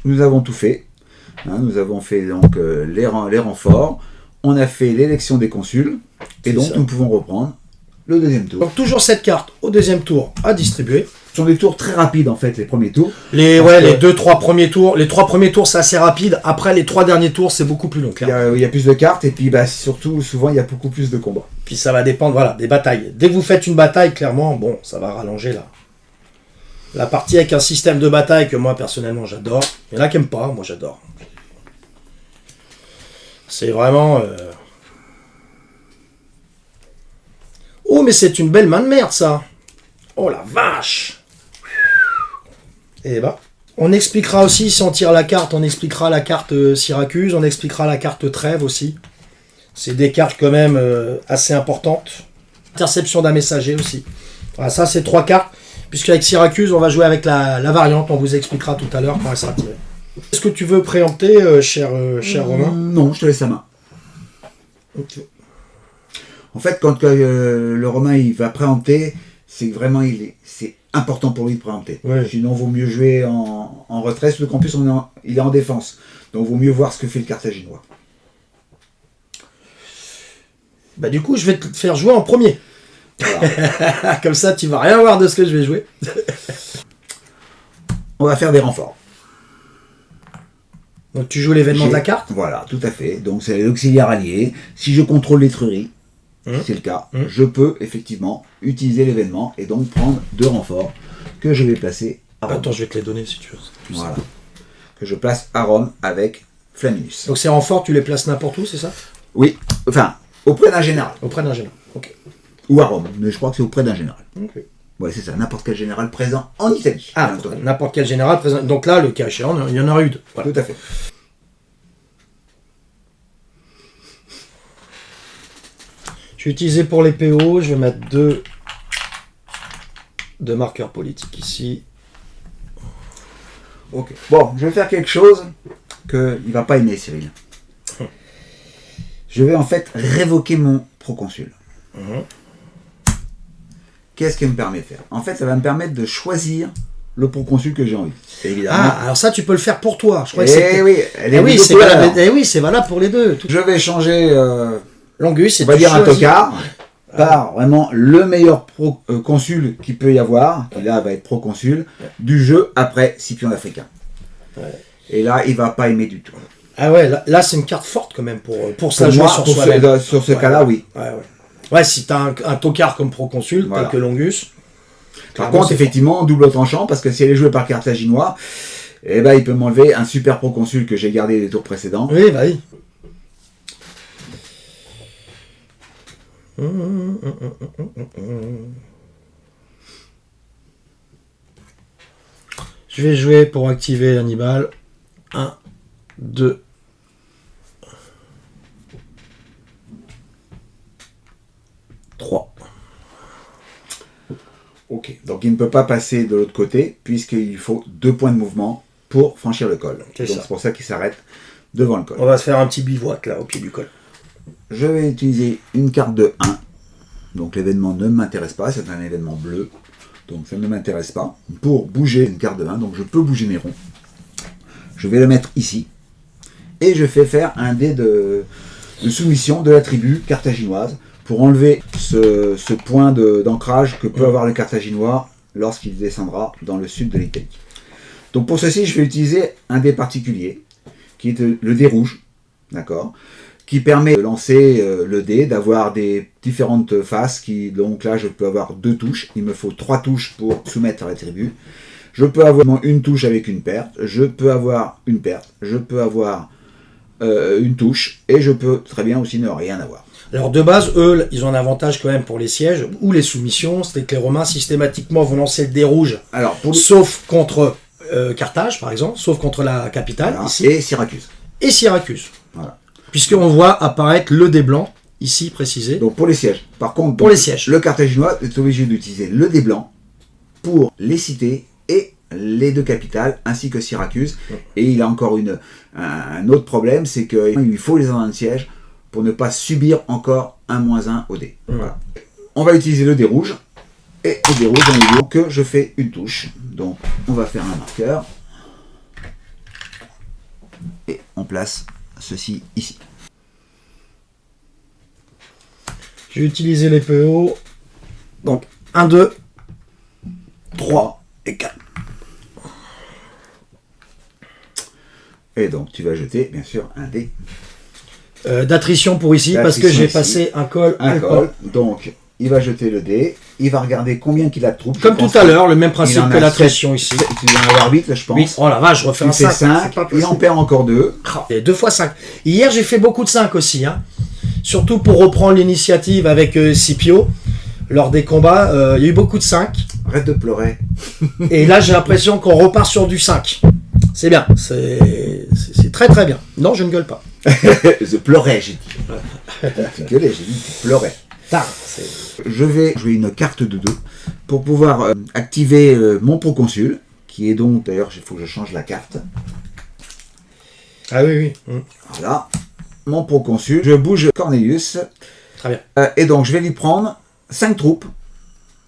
nous avons tout fait. Hein, nous avons fait donc les renforts. On a fait l'élection des consuls. Et donc nous pouvons reprendre le deuxième tour. Donc toujours cette carte au deuxième tour à distribuer. Ce sont des tours très rapides en fait, les premiers tours. Les 3 premiers tours. Les 3 premiers tours c'est assez rapide. Après les 3 derniers tours c'est beaucoup plus long. Il y a plus de cartes et puis surtout souvent il y a beaucoup plus de combats. Puis ça va dépendre des batailles. Dès que vous faites une bataille, clairement, bon, ça va rallonger la partie avec un système de bataille que moi personnellement j'adore. Il y en a qui n'aiment pas, moi j'adore. C'est vraiment... Oh mais c'est une belle main de merde ça. Oh la vache. Et bah, on expliquera aussi, si on tire la carte, on expliquera la carte Syracuse, on expliquera la carte Trêve aussi. C'est des cartes quand même assez importantes. Interception d'un messager aussi. Voilà, ça c'est 3 cartes. Puisqu'avec Syracuse, on va jouer avec la variante. On vous expliquera tout à l'heure quand elle sera tirée. Est-ce que tu veux préempter, cher Romain? Non, je te laisse la main. Okay. En fait, quand le Romain il va préempter, c'est vraiment c'est important pour lui de préempter. Ouais. Sinon, il vaut mieux jouer en retrait, surtout qu'en plus il est en défense. Donc, il vaut mieux voir ce que fait le Carthaginois. Bah du coup, je vais te faire jouer en premier. Voilà. Comme ça, tu vas rien voir de ce que je vais jouer. On va faire des renforts. Donc tu joues l'événement de la carte? Voilà, tout à fait. Donc c'est l'auxiliaire allié. Si je contrôle l'étrurie, c'est le cas, je peux effectivement utiliser l'événement et donc prendre 2 renforts que je vais placer à Rome. Attends, je vais te les donner si tu veux. Voilà. Que je place à Rome avec Flaminus. Donc ces renforts, tu les places n'importe où, c'est ça? Oui, enfin, auprès d'un général. Auprès d'un général, ok. Ou à Rome, mais je crois que c'est auprès d'un général. Ok. Ouais, c'est ça, n'importe quel général présent en Italie. Ah, n'importe quel général présent. Donc là, le cas échéant, il y en aura eu 2. Voilà. Tout à fait. Je vais utiliser pour les PO, je vais mettre 2 marqueurs politiques ici. Ok. Bon, je vais faire quelque chose qu'il ne va pas aimer, Cyril. Je vais en fait révoquer mon proconsul. Qu'est-ce qu'elle me permet de faire? En fait, ça va me permettre de choisir le proconsul que j'ai envie. Évidemment. Ah, alors ça, tu peux le faire pour toi. Je crois oui, c'est valable pour les deux. Je vais changer Longus, on va dire un tocard par vraiment le meilleur consul qu'il peut y avoir, qui là va être proconsul, du jeu après Scipion africain. Ouais. Et là, il va pas aimer du tout. Ah ouais, là c'est une carte forte quand même pour ça jouer sur soi-même. Sur ce cas-là, oui. Ouais, si tu as un tocard comme proconsul, tel que Longus. Par contre, effectivement, double tranchant, parce que si elle est jouée par Carthaginois, eh ben, il peut m'enlever un super proconsul que j'ai gardé les tours précédents. Oui, bah oui. Je vais jouer pour activer Hannibal. 1, 2. Ok, donc il ne peut pas passer de l'autre côté, puisqu'il faut 2 points de mouvement pour franchir le col. Donc c'est pour ça qu'il s'arrête devant le col. On va se faire un petit bivouac là, au pied du col. Je vais utiliser une carte de 1. Donc l'événement ne m'intéresse pas, c'est un événement bleu. Donc ça ne m'intéresse pas. Pour bouger une carte de main, donc je peux bouger mes ronds. Je vais le mettre ici. Et je fais faire un dé de soumission de la tribu carthaginoise pour enlever ce point d'ancrage que peut avoir le carthaginois lorsqu'il descendra dans le sud de l'Italie. Donc pour ceci, je vais utiliser un dé particulier, qui est le dé rouge, d'accord, qui permet de lancer le dé, d'avoir des différentes faces, donc là je peux avoir 2 touches, il me faut 3 touches pour soumettre la tribu. Je peux avoir une touche avec une perte, je peux avoir une perte, je peux avoir une touche, et je peux très bien aussi ne rien avoir. Alors de base, eux, ils ont un avantage quand même pour les sièges ou les soumissions, c'est que les Romains systématiquement vont lancer le dé rouge, alors, sauf contre Carthage par exemple, sauf contre la capitale, voilà, ici. et Syracuse. Et Syracuse. Voilà. Puisqu'on voit apparaître le dé blanc, ici précisé. Donc pour les sièges. Par contre, pour les sièges. Le carthaginois est obligé d'utiliser le dé blanc pour les cités et les 2 capitales, ainsi que Syracuse. Et il a encore un autre problème, c'est qu'il faut les endroits de siège pour ne pas subir encore un -1 au dé. Voilà. On va utiliser le dé rouge. Et le dé rouge, on dit que je fais une touche. Donc on va faire un marqueur. Et on place ceci ici. Je vais utiliser les PO. Donc 1, 2, 3 et 4. Et donc tu vas jeter bien sûr un dé. D'attrition pour ici, parce que j'ai passé un col. Donc il va jeter le dé, il va regarder combien qu'il a de troupes. Comme tout à l'heure, le même principe que l'attrition ici. Tu dois en avoir 8 là, je pense. 8. Oh la vache, je refais un 5. Il en perd encore 2. Et 2 fois 5. Hier, j'ai fait beaucoup de 5 aussi. Hein. Surtout pour reprendre l'initiative avec Scipio. Lors des combats, il y a eu beaucoup de 5. Arrête de pleurer. Et là, j'ai l'impression qu'on repart sur du 5. C'est bien. C'est très très bien. Non, je ne gueule pas. Je pleurais, j'ai dit. Tu gueulais, j'ai dit tu pleurais. Je vais jouer une carte de 2 pour pouvoir activer mon proconsul, qui est donc, d'ailleurs, il faut que je change la carte. Ah oui. Voilà, mon proconsul. Je bouge Cornelius. Très bien. Et donc, je vais lui prendre 5 troupes.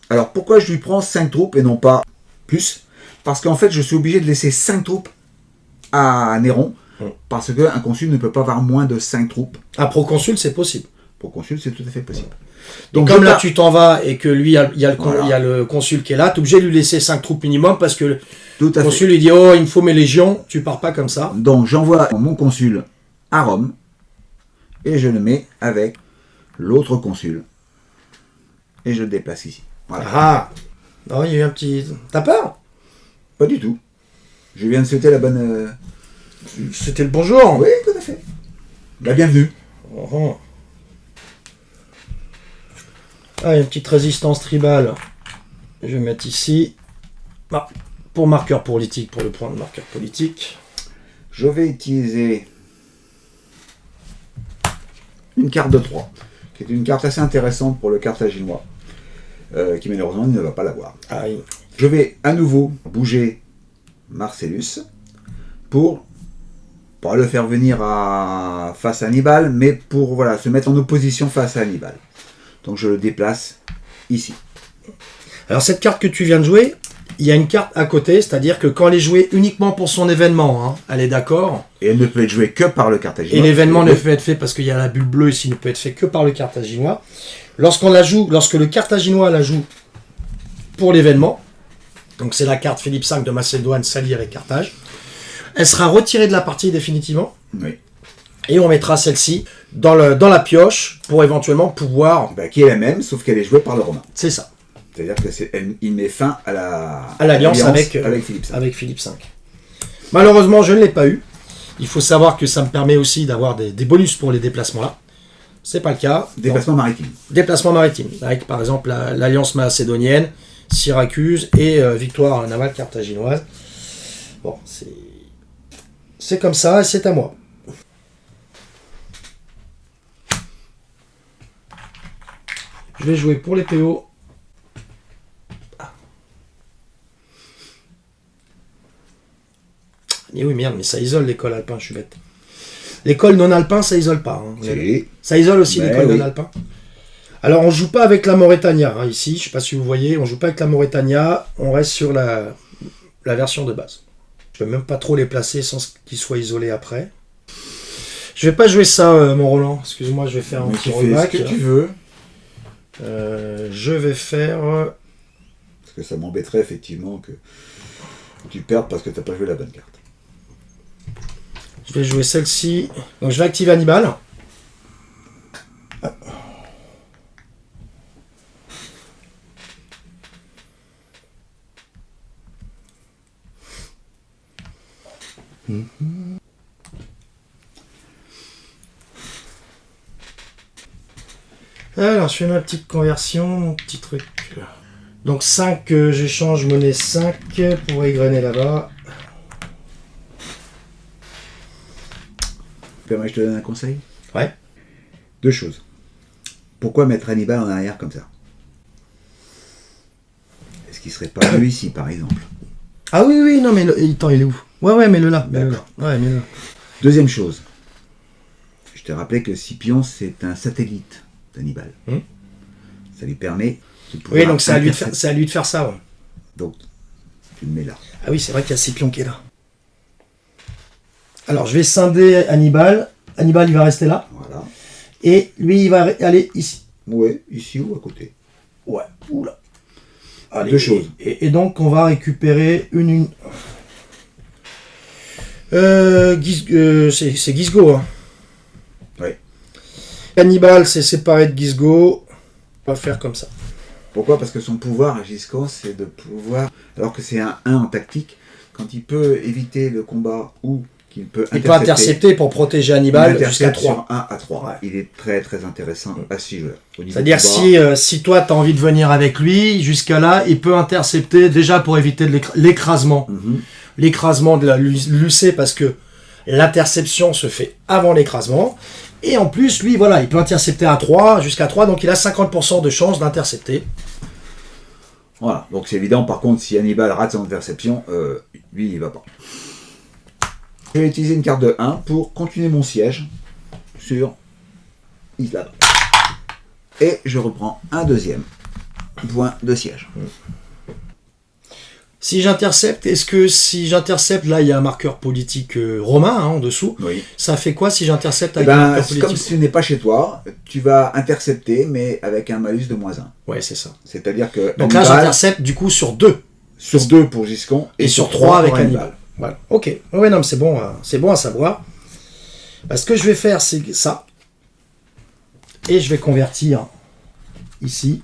Alors, pourquoi je lui prends 5 troupes et non pas plus? Parce qu'en fait, je suis obligé de laisser 5 troupes à Néron, parce qu'un consul ne peut pas avoir moins de 5 troupes. Un proconsul, c'est possible. Proconsul, c'est tout à fait possible. Donc comme là tu t'en vas et que lui, il y a le consul qui est là, tu es obligé de lui laisser 5 troupes minimum parce que le consul lui dit oh il me faut mes légions, tu pars pas comme ça. Donc j'envoie mon consul à Rome et je le mets avec l'autre consul et je le déplace ici. Voilà. Ah non, il y a eu un petit... T'as peur? Pas du tout. Je viens de souhaiter la bonne... C'était le bonjour. Oui, tout à fait. La bienvenue. Oh. Ah, il y a une petite résistance tribale. Je vais mettre ici. Ah, pour marqueur politique, pour le point de marqueur politique. Je vais utiliser une carte de 3, qui est une carte assez intéressante pour le carthaginois, qui malheureusement ne va pas l'avoir. Aïe. Je vais à nouveau bouger Marcellus pour pas le faire venir face à Hannibal, mais pour se mettre en opposition face à Hannibal. Donc je le déplace ici. Alors cette carte que tu viens de jouer, il y a une carte à côté, c'est-à-dire que quand elle est jouée uniquement pour son événement, hein, elle est d'accord. Et elle ne peut être jouée que par le carthaginois. Et l'événement ne peut être fait, parce qu'il y a la bulle bleue ici, ne peut être fait que par le carthaginois. Lorsqu'on la joue, lorsque le carthaginois la joue pour l'événement, donc c'est la carte Philippe V de Macédoine s'allie avec Carthage, elle sera retirée de la partie définitivement. Oui. Et on mettra celle-ci dans la pioche pour éventuellement pouvoir... qui est la même, sauf qu'elle est jouée par le Romain. C'est ça. C'est-à-dire qu'il met fin à l'alliance avec Philippe V. Malheureusement, je ne l'ai pas eu. Il faut savoir que ça me permet aussi d'avoir des bonus pour les déplacements là. C'est pas le cas. Déplacement maritime. Déplacement maritime. Avec par exemple l'alliance macédonienne, Syracuse et victoire navale carthaginoise. Bon, c'est comme ça et c'est à moi. Je vais jouer pour les PO. Et oui, merde, mais ça isole l'école alpin, je suis bête. L'école non alpin, ça isole pas. Hein. Si. Ça isole aussi l'école oui. non alpin. Alors on joue pas avec la Mauritania, hein, ici, je sais pas si vous voyez, on joue pas avec la Mauritania, on reste sur la version de base. Je peux même pas trop les placer sans qu'ils soient isolés après. Je vais pas jouer ça, mon Roland, excuse-moi, je vais faire un petit rollback. Fais ce que tu veux. Je vais faire... Parce que ça m'embêterait effectivement que tu perdes parce que tu n'as pas joué la bonne carte. Je vais jouer celle-ci. Donc je vais activer Hannibal. Alors je fais ma petite conversion, mon petit truc. Donc 5, j'échange monnaie 5 pour égrener là-bas. Permets, je te donne un conseil? Ouais. 2 choses. Pourquoi mettre Hannibal en arrière comme ça? Est-ce qu'il serait pas mieux ici, par exemple? Ah oui, non, mais attends, il est où? Ouais, mets-le là. D'accord. Ouais, mets-le là. Deuxième chose. Je t'ai rappelé que Scipion, c'est un satellite d'Hannibal. Ça lui permet de pouvoir... Oui, donc c'est à lui de faire ça. Ouais. Donc, tu le mets là. Ah oui, c'est vrai qu'il y a Scipion qui est là. Alors, je vais scinder Hannibal. Hannibal, il va rester là. Voilà. Et lui, il va aller ici. Ouais, ici ou à côté. Ouais, oula. Allez, 2 choses. Et donc, on va récupérer une... c'est Gisgo. Hein. Oui. Hannibal, c'est séparé de Gisgo. On va faire comme ça. Pourquoi? Parce que son pouvoir à Gisco, c'est de pouvoir... Alors que c'est un 1 en tactique, quand il peut éviter le combat ou qu'il peut intercepter... Il peut intercepter pour protéger Hannibal jusqu'à 3. Sur 1 à 3. Ouais. Il est très très intéressant à 6 joueurs. C'est-à-dire si toi tu as envie de venir avec lui, jusqu'à là, il peut intercepter déjà pour éviter l'écrasement. L'écrasement de la l'UC parce que l'interception se fait avant l'écrasement. Et en plus, lui, voilà, il peut intercepter à 3, jusqu'à 3, donc il a 50% de chance d'intercepter. Voilà, donc c'est évident. Par contre, si Hannibal rate son interception, lui, il va pas. Je vais utiliser une carte de 1 pour continuer mon siège sur Islam. Et je reprends un deuxième point de siège. Si j'intercepte, est-ce que si j'intercepte, là il y a un marqueur politique romain en dessous, oui. Ça fait quoi si j'intercepte avec un marqueur politique? Comme si tu n'es pas chez toi, tu vas intercepter mais avec un malus de -1. Ouais, c'est ça. C'est-à-dire que... Donc Hannibal, là j'intercepte du coup sur 2. Sur 2 pour Giscon et sur 3 avec Hannibal. Voilà. Ok. Ouais, non, mais c'est bon à savoir. Bah, ce que je vais faire, c'est ça. Et je vais convertir ici.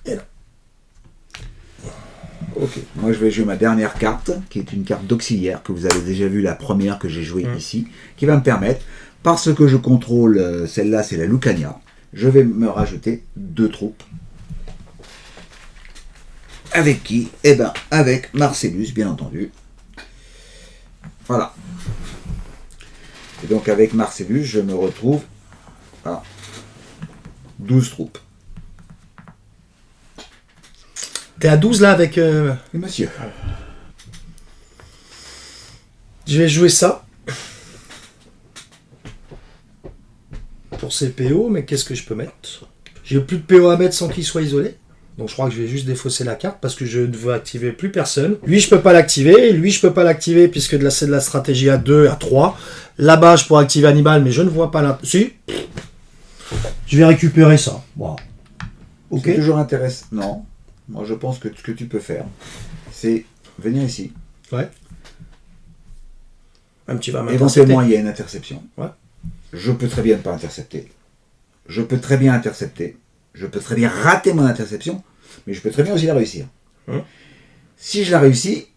Et là. Ok. Moi, je vais jouer ma dernière carte, qui est une carte d'auxiliaire, que vous avez déjà vu la première que j'ai jouée ici, qui va me permettre, parce que je contrôle celle-là, c'est la Lucania, je vais me rajouter 2 troupes. Avec qui? Eh bien, avec Marcellus, bien entendu. Voilà. Et donc, avec Marcellus, je me retrouve à 12 troupes. T'es à 12 là avec... Oui, monsieur. Je vais jouer ça. Pour ces PO, mais qu'est-ce que je peux mettre? J'ai plus de PO à mettre sans qu'il soit isolé. Donc je crois que je vais juste défausser la carte parce que je ne veux activer plus personne. Lui, je peux pas l'activer. Lui, je peux pas l'activer puisque c'est de la stratégie à 2, à 3. Là-bas, je pourrais activer Hannibal, mais je ne vois pas l'intérêt. Si. Je vais récupérer ça. Wow. Ok. C'est toujours intéressant. Non. Moi, je pense que ce que tu peux faire, c'est venir ici. Ouais. Même tu vas éventuellement, il y a une interception. Ouais. Je peux très bien ne pas intercepter. Je peux très bien intercepter. Je peux très bien rater mon interception, mais je peux très bien aussi la réussir. Si je la réussis,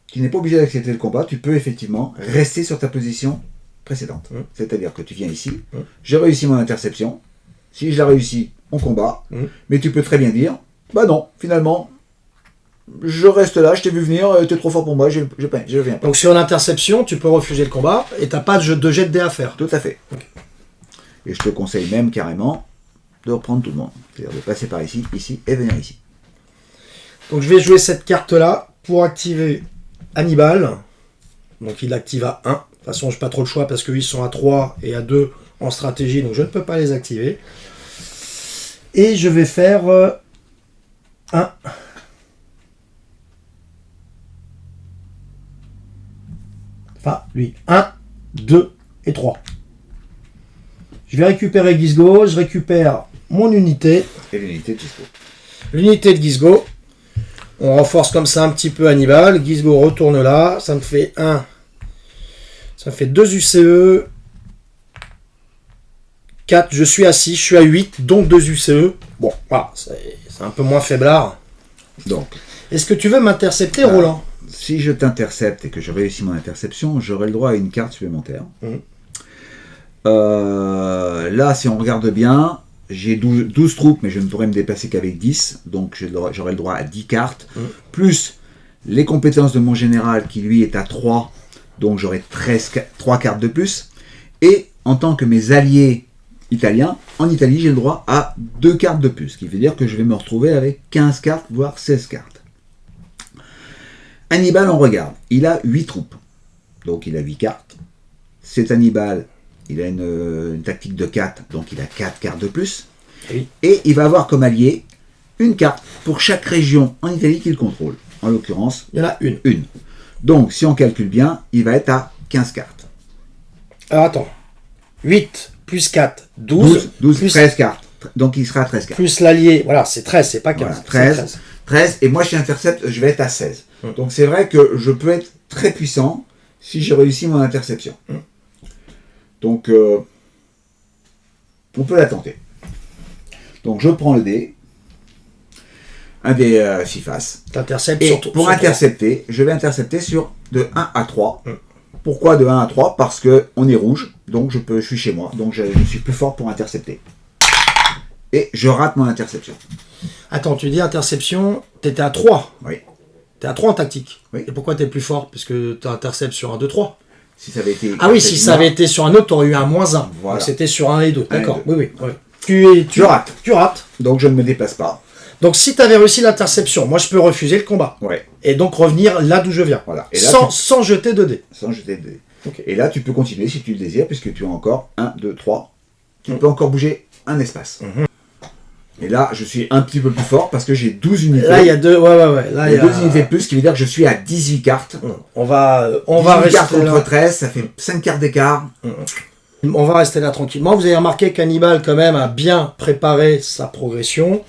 tu n'es pas obligé d'accepter le combat, tu peux effectivement rester sur ta position précédente. C'est-à-dire que tu viens ici, j'ai réussi mon interception, si je la réussis, on combat, mais tu peux très bien dire, bah non, finalement, je reste là, je t'ai vu venir, t'es trop fort pour moi, je viens pas. Donc sur l'interception, tu peux refuser le combat, et t'as pas de jet de dés à faire. Tout à fait. Okay. Et je te conseille même carrément de reprendre tout le monde. C'est-à-dire de passer par ici, ici et venir ici. Donc je vais jouer cette carte-là pour activer Hannibal. Donc il active à 1. De toute façon, je n'ai pas trop le choix parce qu'ils sont à 3 et à 2. en stratégie, donc je ne peux pas les activer. Et je vais faire 1. Enfin, lui. 1, 2 et 3. Je vais récupérer Gizgo, je récupère mon unité. Et l'unité de Gizgo. L'unité de Gizgo. On renforce comme ça un petit peu Hannibal. Gizgo retourne là. Ça me fait 1. Ça me fait 2 UCE. 4. Je suis à 6. Je suis à 8. Donc 2 UCE. Bon, voilà. C'est un peu moins faiblard. Donc. Est-ce que tu veux m'intercepter, Roland? Si je t'intercepte et que je réussis mon interception, j'aurai le droit à une carte supplémentaire. Là, si on regarde bien, j'ai 12 troupes, mais je ne pourrais me déplacer qu'avec 10. Donc j'aurai le droit à 10 cartes. Plus les compétences de mon général qui lui est à 3. Donc j'aurai 3 cartes de plus. Et en tant que mes alliés italiens, en Italie, j'ai le droit à 2 cartes de plus. Ce qui veut dire que je vais me retrouver avec 15 cartes, voire 16 cartes. Hannibal, on regarde. Il a 8 troupes. Donc il a 8 cartes. Cet Hannibal, il a une tactique de 4. Donc il a 4 cartes de plus. Oui. Et il va avoir comme allié une carte pour chaque région en Italie qu'il contrôle. En l'occurrence, il y en a une. Donc si on calcule bien, il va être à 15 cartes. Alors attends. 8 plus 4, 12. 12 plus 13 cartes. Donc il sera à 13 cartes. Plus l'allié. Voilà, c'est 13, c'est pas 15. Voilà, 13. Et moi, si j'intercepte, je vais être à 16. Donc c'est vrai que je peux être très puissant si j'ai réussi mon interception. Donc on peut la tenter. Donc je prends le dé. Un dé 6 faces. T'interceptes Et sur pour intercepter, je vais intercepter de 1 à 3. Pourquoi de 1 à 3? Parce qu'on est rouge, donc je suis chez moi. Donc je suis plus fort pour intercepter. Et je rate mon interception. Attends, tu dis interception, t'étais à 3. Oui. T'es à 3 en tactique. Oui. Et pourquoi t'es plus fort? Parce que tu interceptes sur un 2-3. Si ça avait été... Ah oui, si ça avait été sur un autre, t'aurais eu un -1. Voilà. Donc c'était sur 1 et 2. D'accord, oui. Tu rates. Tu rates. Donc je ne me déplace pas. Donc si t'avais réussi l'interception, moi je peux refuser le combat. Ouais. Et donc revenir là d'où je viens. Voilà. Et là, sans jeter de dés. Sans jeter de dés. Okay. Et là, tu peux continuer si tu le désires, puisque tu as encore 1, 2, 3. Tu peux encore bouger un espace. Et là, je suis un petit peu plus fort parce que j'ai 12 unités. Là, il y a 2 ouais. Là, il y a 2 unités de plus, ce qui veut dire que je suis à 18 cartes. On va 18 rester cartes contre là. 13, ça fait 5 cartes d'écart. On va rester là tranquillement. Vous avez remarqué qu'Hannibal, quand même, a bien préparé sa progression.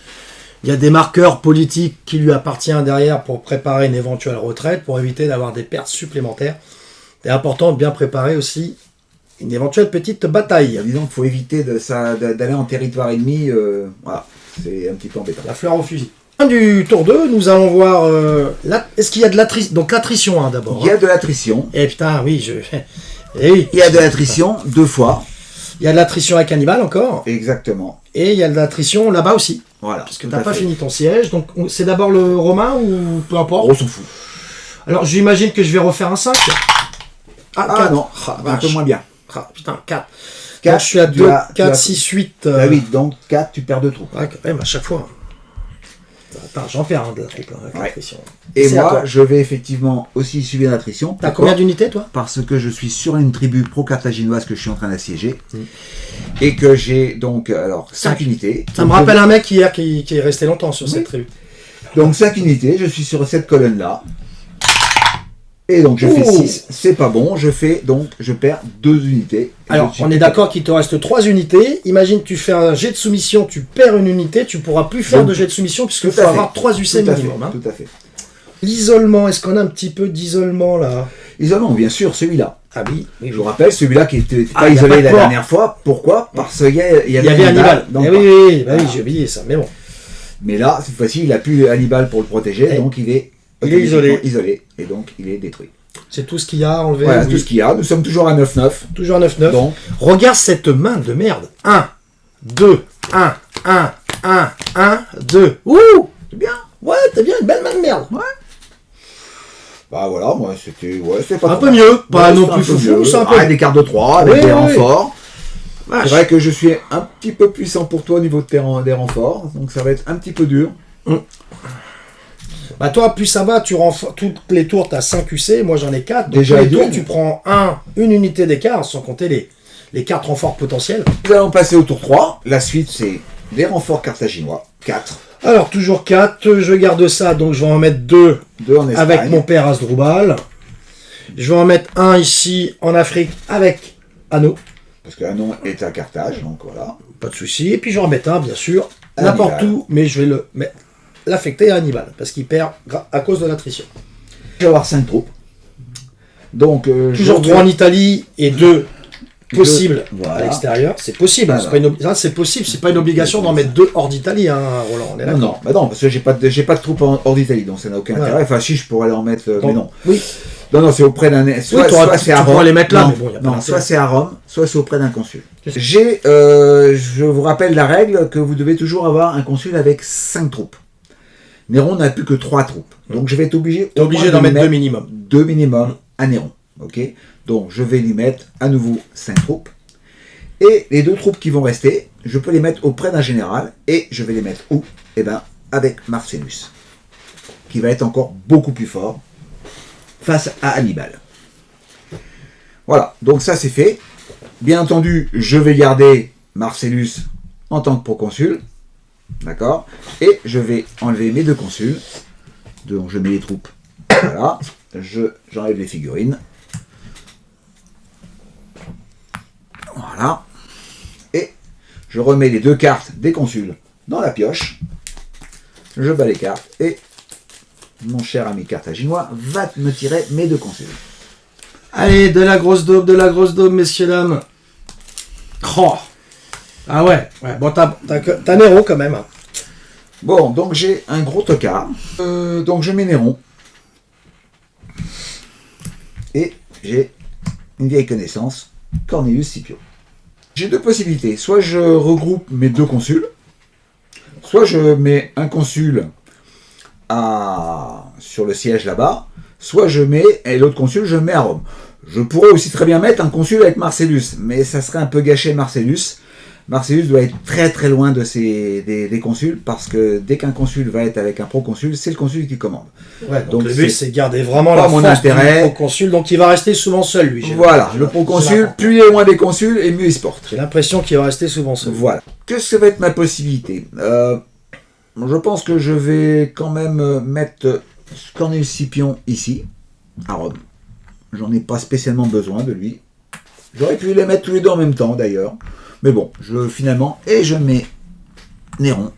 Il y a des marqueurs politiques qui lui appartiennent derrière pour préparer une éventuelle retraite, pour éviter d'avoir des pertes supplémentaires. C'est important de bien préparer aussi une éventuelle petite bataille. Disons qu'il faut éviter d'aller en territoire ennemi. Voilà, c'est un petit peu embêtant. La fleur au fusil. Fin du tour 2, nous allons voir... Est-ce qu'il y a de l'attrition? Donc l'attrition d'abord. Il y a de l'attrition. Eh putain, oui, Eh oui. Il y a de l'attrition 2 fois. Il y a de l'attrition avec Hannibal encore. Exactement. Et il y a de l'attrition là-bas aussi. Voilà. Parce que tu n'as pas fini ton siège. Donc c'est d'abord le romain ou peu importe? On s'en fout. Alors j'imagine que je vais refaire un 5. Ah 4. non, un peu moins bien. Ah, putain, 4. 4, donc je suis à 2, 4, 6, 8. Ah oui, donc 4, tu perds 2 troupes. Ouais, quand même, à chaque fois. Attends, j'en perds de la troupe là, avec l'attrition. Et moi, je vais effectivement aussi subir l'attrition. T'as combien d'unités, toi? Parce que je suis sur une tribu pro-carthaginoise que je suis en train d'assiéger. Et que j'ai donc 5 unités. Ça me rappelle un mec hier qui est resté longtemps sur cette tribu. Donc 5 unités, je suis sur cette colonne-là. Et donc je fais 6, c'est pas bon, je perds 2 unités. Alors on est d'accord qu'il te reste 3 unités, imagine tu fais un jet de soumission, tu perds une unité, tu pourras plus faire de jet de soumission puisqu'il faut avoir 3 UC minimum. Tout à fait. L'isolement, est-ce qu'on a un petit peu d'isolement là? Isolement, bien sûr, celui-là. Ah oui. Je vous rappelle, celui-là qui n'était pas isolé la dernière fois, pourquoi? Parce qu'il y avait Hannibal. Oui, j'ai oublié ça, mais bon. Mais là, cette fois-ci, il n'a plus Hannibal pour le protéger, donc il est isolé, et donc il est détruit. C'est tout ce qu'il y a à enlever. Voilà, tout ce qu'il y a. Nous sommes toujours à 9-9. Toujours à 9-9. Donc, regarde cette main de merde. 1, 2, 1, 1, 1, 1, 2. Ouh! C'est bien. Ouais, t'as bien une belle main de merde. Ouais. Bah voilà, moi c'était... Ouais, c'est pas un peu mieux. Pas non plus foufou, c'est un peu... des cartes de 3, avec des renforts. C'est vrai que je suis un petit peu puissant pour toi au niveau de des renforts. Donc ça va être un petit peu dur. Bah toi, plus ça va, tu renforces toutes les tours, tu as 5 UC, moi j'en ai 4. Donc déjà tous les tours, tu prends une unité d'écart, sans compter les cartes renforts potentiels. Nous allons passer au tour 3. La suite, c'est des renforts carthaginois. 4. Alors, toujours 4, je garde ça, donc je vais en mettre 2 en Espagne. avec mon père Asdrubal. Je vais en mettre un ici en Afrique avec Hanno. Parce que Hanno est à Carthage, donc voilà. Pas de souci. Et puis je vais en mettre un, bien sûr, n'importe où, mais je vais l'affecter à Hannibal, parce qu'il perd à cause de l'attrition. Je vais avoir 5 troupes. Donc, toujours 3 en Italie et 2 possibles voilà. à l'extérieur. C'est possible, hein, c'est possible, c'est pas une obligation d'en mettre 2 hors d'Italie, hein, Roland, on est d'accord. Non, bah non, parce que j'ai pas de troupes hors d'Italie, donc ça n'a aucun intérêt. Enfin, si, je pourrais en mettre, mais non. Oui. Non, c'est auprès d'un... Soit c'est à Rome. Les mettre là, non, mais bon, y a pas soit c'est à Rome, soit c'est auprès d'un consul. Je vous rappelle la règle que vous devez toujours avoir un consul avec 5 troupes. Néron n'a plus que 3 troupes. Donc je vais être obligé... T'es obligé d'en mettre 2 minimum. 2 minimum à Néron. Ok. Donc je vais lui mettre à nouveau 5 troupes. Et les 2 troupes qui vont rester, je peux les mettre auprès d'un général. Et je vais les mettre où? Eh bien, avec Marcellus. Qui va être encore beaucoup plus fort face à Hannibal. Voilà, donc ça c'est fait. Bien entendu, je vais garder Marcellus en tant que proconsul. D'accord? Et je vais enlever mes 2 consuls. Donc je mets les troupes. Voilà. J'enlève les figurines. Voilà. Et je remets les 2 cartes des consuls dans la pioche. Je bats les cartes et mon cher ami carthaginois va me tirer mes 2 consuls. Allez, de la grosse daube, messieurs, dames. Oh. Ah ouais. Bon, t'as Néron quand même. Bon, donc j'ai un gros tocard. Donc je mets Néron. Et j'ai une vieille connaissance, Cornelius Scipio. J'ai 2 possibilités. Soit je regroupe mes 2 consuls, soit je mets un consul sur le siège là-bas, soit je mets, et l'autre consul, je mets à Rome. Je pourrais aussi très bien mettre un consul avec Marcellus, mais ça serait un peu gâché Marcellus. Marcellus doit être très très loin des consuls, parce que dès qu'un consul va être avec un proconsul, c'est le consul qui commande. Ouais, donc le but c'est de garder vraiment la mon force intérêt. du proconsul, donc il va rester souvent seul lui. Voilà, le proconsul, plus il est loin des consuls, et mieux il se porte. J'ai l'impression qu'il va rester souvent seul. Voilà. Que ça va être ma possibilité? Je pense que je vais quand même mettre Cornelius Scipion ici, à Rome. J'en ai pas spécialement besoin de lui. J'aurais pu les mettre tous les 2 en même temps d'ailleurs. Mais bon, finalement, et je mets Néron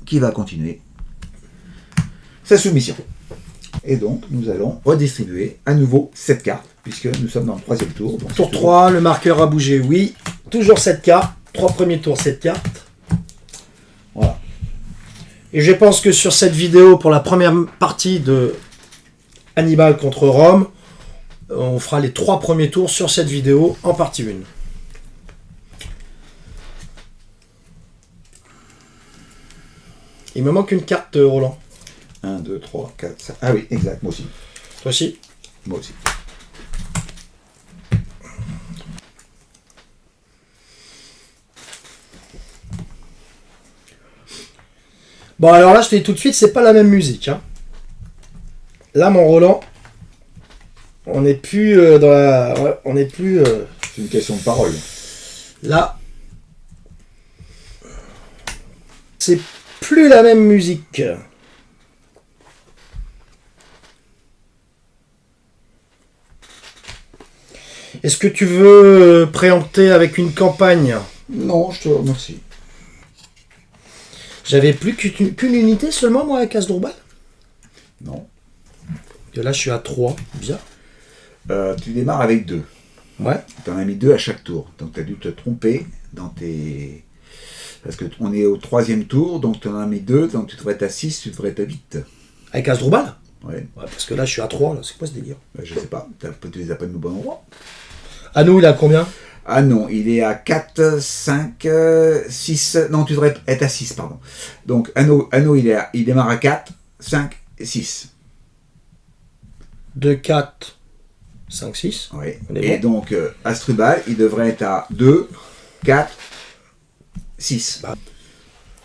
qui va continuer sa soumission. Et donc, nous allons redistribuer à nouveau cette carte, puisque nous sommes dans le 3e tour. Donc tour 3, le marqueur a bougé, oui. Toujours cette carte. 3 premiers tours, cette carte. Voilà. Et je pense que sur cette vidéo, pour la première partie de Hannibal contre Rome, on fera les 3 premiers tours sur cette vidéo en partie 1. Il me manque une carte, Roland. 1, 2, 3, 4, 5. Ah oui, exact, moi aussi. Toi aussi? Moi aussi. Bon, alors là, je te dis tout de suite, c'est pas la même musique. Hein. Là, mon Roland, on n'est plus dans la... Ouais, on n'est plus... C'est une question de parole. Là, c'est plus la même musique. Est-ce que tu veux préempter avec une campagne? Non, je te remercie. J'avais plus qu'une unité seulement, moi, avec Asdrubal? Non. Et là, je suis à 3. Bien. Tu démarres avec 2. Ouais. Tu en as mis 2 à chaque tour. Donc tu as dû te tromper dans tes... Parce qu'on est au 3e tour, donc tu en as mis 2, donc tu devrais être à 6, tu devrais être à 8. Avec Asdrubal? Ouais. Parce que là, je suis à 3, là. C'est quoi ce délire? Je sais pas. Tu les as pas mis au bon endroit. À nous, il a combien? Ah non, il est à 4, 5, 6... Non, tu devrais être à 6, pardon. Donc, Anno il démarre à 4, 5 et 6. 2, 4, 5, 6. Oui. bon. Et donc, Asdrubal, il devrait être à 2, 4, 6.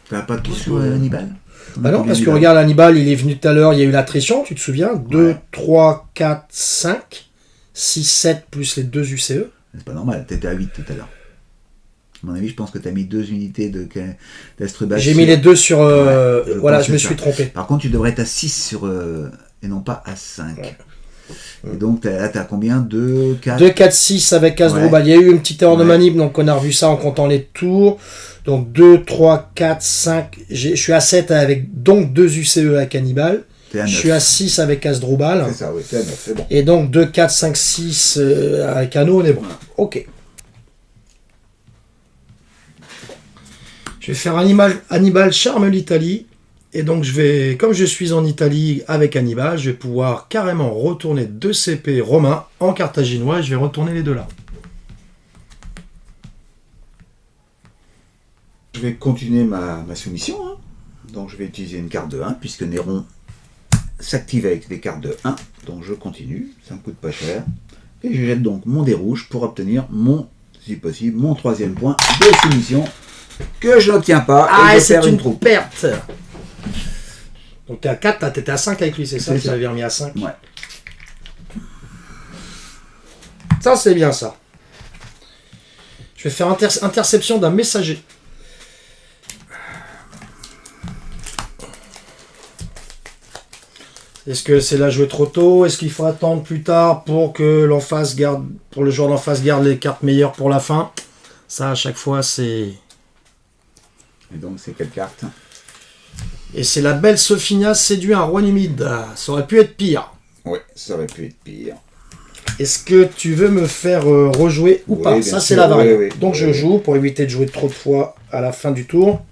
T'as pas de question sur Hannibal? Bah non, parce que regarde, Hannibal, il est venu tout à l'heure, il y a eu l'attrition, tu te souviens? 2, 3, 4, 5, 6, 7, plus les 2 UCE. C'est pas normal, t'étais à 8 tout à l'heure. mon avis, je pense que tu as mis 2 unités d'Astrobas. J'ai mis les deux sur... voilà, je me ça. suis trompé. Par contre, tu devrais être à 6 et non pas à 5. Ouais. Et donc, là, tu as combien 2, 4 2, 4, 6 avec Asdrubal. Il y a eu une petite erreur de manip, donc on a revu ça en comptant les tours. Donc 2, 3, 4, 5. Je suis à 7 avec donc 2 UCE avec Hannibal. Je suis à 6 avec Asdrubal. C'est ça, oui, c'est à 9, c'est bon. Et donc 2, 4, 5, 6 avec Anno, on est bon. Ok. Je vais faire Hannibal charme l'Italie. Et donc comme je suis en Italie avec Hannibal, je vais pouvoir carrément retourner 2 CP romains en carthaginois et je vais retourner les deux là. Je vais continuer ma soumission. Hein. Donc je vais utiliser une carte de 1 puisque Néron s'active avec des cartes de 1. Donc je continue, ça me coûte pas cher. Et je jette donc mon dé rouge pour obtenir si possible, mon 3e point de soumission que je n'obtiens pas. Ah, et c'est une perte. Donc t'es à 4, t'étais à 5 avec lui, c'est ça? Tu l'avais remis à 5. Ouais. Ça, c'est bien ça. Je vais faire interception d'un messager. Est-ce que c'est là joué trop tôt? Est-ce qu'il faut attendre plus tard pour que le joueur d'en face garde les cartes meilleures pour la fin? Ça, à chaque fois, c'est... Et donc, c'est quelle carte? Et c'est la belle Sophia séduit un roi numide. Ça aurait pu être pire. Oui, ça aurait pu être pire. Est-ce que tu veux me faire rejouer ou pas? Ça, c'est la variante. Oui, donc, je joue pour éviter de jouer trop de fois à la fin du tour.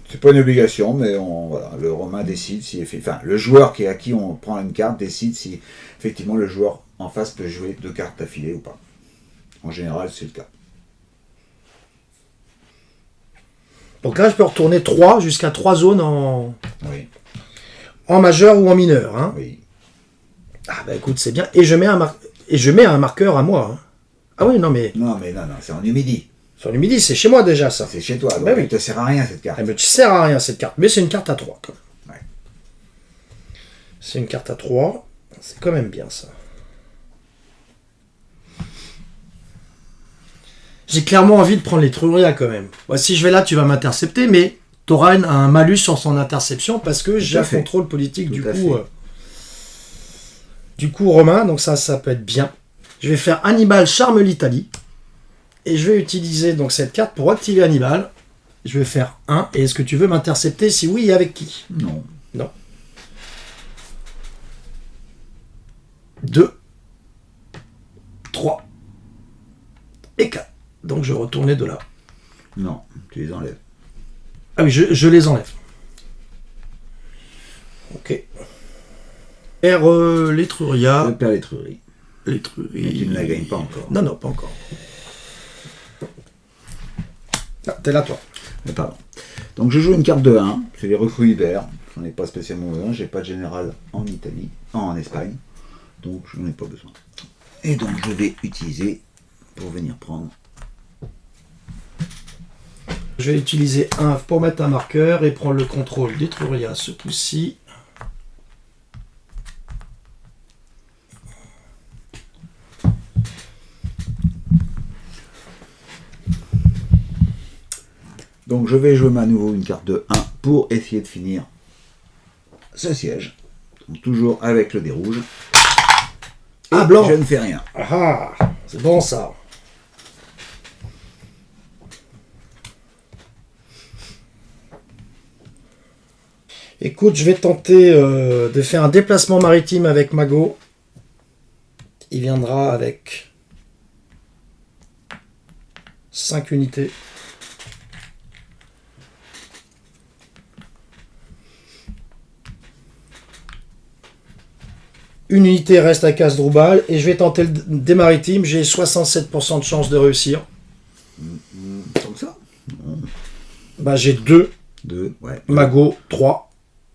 C'est pas une obligation, mais voilà, le Romain décide si... Enfin, le joueur à qui on prend une carte décide si, effectivement, le joueur en face peut jouer 2 cartes d'affilée ou pas. En général, c'est le cas. Donc là, je peux retourner 3 jusqu'à 3 zones en majeur ou en mineur. Hein. Oui. Ah bah écoute, c'est bien. Et je mets un marqueur à moi. Hein. Ah oui, non, Non, c'est en humidie. Sur le midi, c'est chez moi déjà, ça. C'est chez toi, donc ben oui. Elle te sert à rien, cette carte. Elle me sert à rien, cette carte. Mais c'est une carte à 3, quand même. Ouais. C'est une carte à 3. C'est quand même bien, ça. J'ai clairement envie de prendre les Truria, quand même. Ouais, si je vais là, tu vas m'intercepter, mais tu auras un malus sur son interception parce que j'ai un contrôle politique, du coup, romain. Donc ça peut être bien. Je vais faire Hannibal charme l'Italie. Et je vais utiliser donc cette carte pour activer Hannibal. Je vais faire 1. Et est-ce que tu veux m'intercepter? Si oui, et avec qui? Non. 2, 3 et 4. Donc je retourne les deux là. Non, tu les enlèves. Ah oui, je les enlève. Ok. Les Truria. Je perds les Trurie. Les Trurie. Mais tu ne la gagnes pas encore. Non, pas encore. Ah, t'es là, toi. Mais pardon. Donc je joue une carte de 1, c'est les recrues hiver. J'en ai pas spécialement besoin, j'ai pas de général en Italie, en Espagne. Donc je n'en ai pas besoin. Et donc je vais utiliser pour venir prendre. Je vais utiliser 1 pour mettre un marqueur et prendre le contrôle des Truria ce coup-ci. Donc je vais jouer à nouveau une carte de 1 pour essayer de finir ce siège. Donc toujours avec le dé rouge. Et blanc. Je ne fais rien. Ah, c'est bon ça. Écoute, je vais tenter de faire un déplacement maritime avec Mago. Il viendra avec 5 unités. Une unité reste à Asdrubal et je vais tenter le dé maritime. J'ai 67% de chance de réussir. Comme ça. Bah, j'ai 2. 2, ouais. Mago, 3.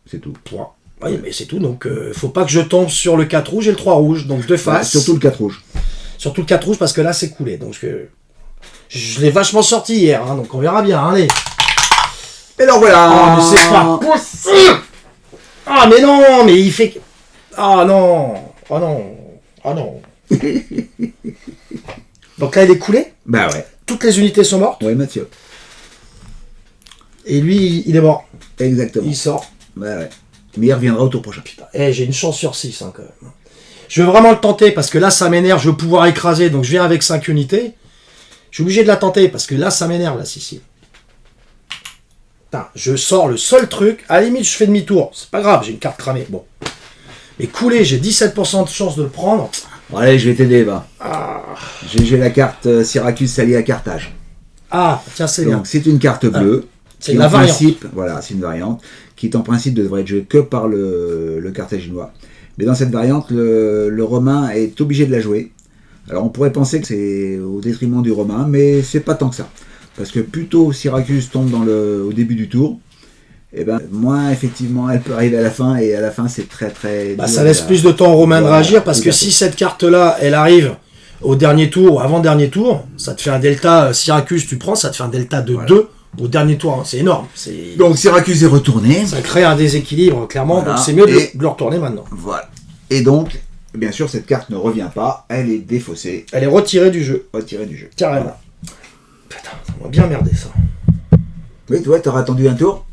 C'est tout. 3. Oui, mais c'est tout. Donc, faut pas que je tombe sur le 4 rouge et le 3 rouge. Donc, de face. Surtout le 4 rouge. Surtout le 4 rouge parce que là, c'est coulé. Donc, je l'ai vachement sorti hier. Hein, donc, on verra bien. Allez. Et alors voilà. Ah, mais c'est pas possible. Ah, mais non. Mais il fait... Ah non. Ah non. Ah non. Donc là, il est coulé. Bah ouais. toutes les unités sont mortes. Oui, Mathieu. Et lui, il est mort. Exactement. Il sort. Ouais. Mais il reviendra au tour prochain. Putain, j'ai une chance sur 6 quand même. Je veux vraiment le tenter parce que là, ça m'énerve. Je veux pouvoir écraser. Donc, je viens avec 5 unités. Je suis obligé de la tenter parce que là, ça m'énerve, la Sicile. Putain, je sors le seul truc. À la limite, je fais demi-tour. C'est pas grave, j'ai une carte cramée. Bon. Mais couler, j'ai 17% de chance de le prendre. Bon, allez, je vais t'aider, va. Ah, J'ai la carte Syracuse s'allie à Carthage. tiens, c'est bien. Donc, c'est une carte bleue. C'est qui, la en variante. principe, voilà, c'est une variante qui, en principe, ne devrait être jouée que par le carthaginois. Mais dans cette variante, le romain est obligé de la jouer. Alors, on pourrait penser que c'est au détriment du romain, mais c'est pas tant que ça. Parce que plus tôt Syracuse tombe au début du tour, et ben moins effectivement elle peut arriver à la fin, et à la fin c'est très très dur. Ça laisse plus de temps aux Romains de Voilà, réagir parce que exactement. si cette carte-là, elle arrive au dernier tour ou avant-dernier tour, ça te fait un delta Syracuse, tu prends, ça te fait un delta de 2 au dernier tour. Hein. C'est énorme. Donc Syracuse est retourné. Ça crée un déséquilibre, clairement. Voilà. Donc c'est mieux de le retourner maintenant. Voilà. Et donc, bien sûr, cette carte ne revient pas, elle est défaussée, Elle est retirée du jeu. retirée du jeu. Carrément. Voilà. Putain, ça m'a bien merdé ça. Oui, toi, t'aurais attendu un tour,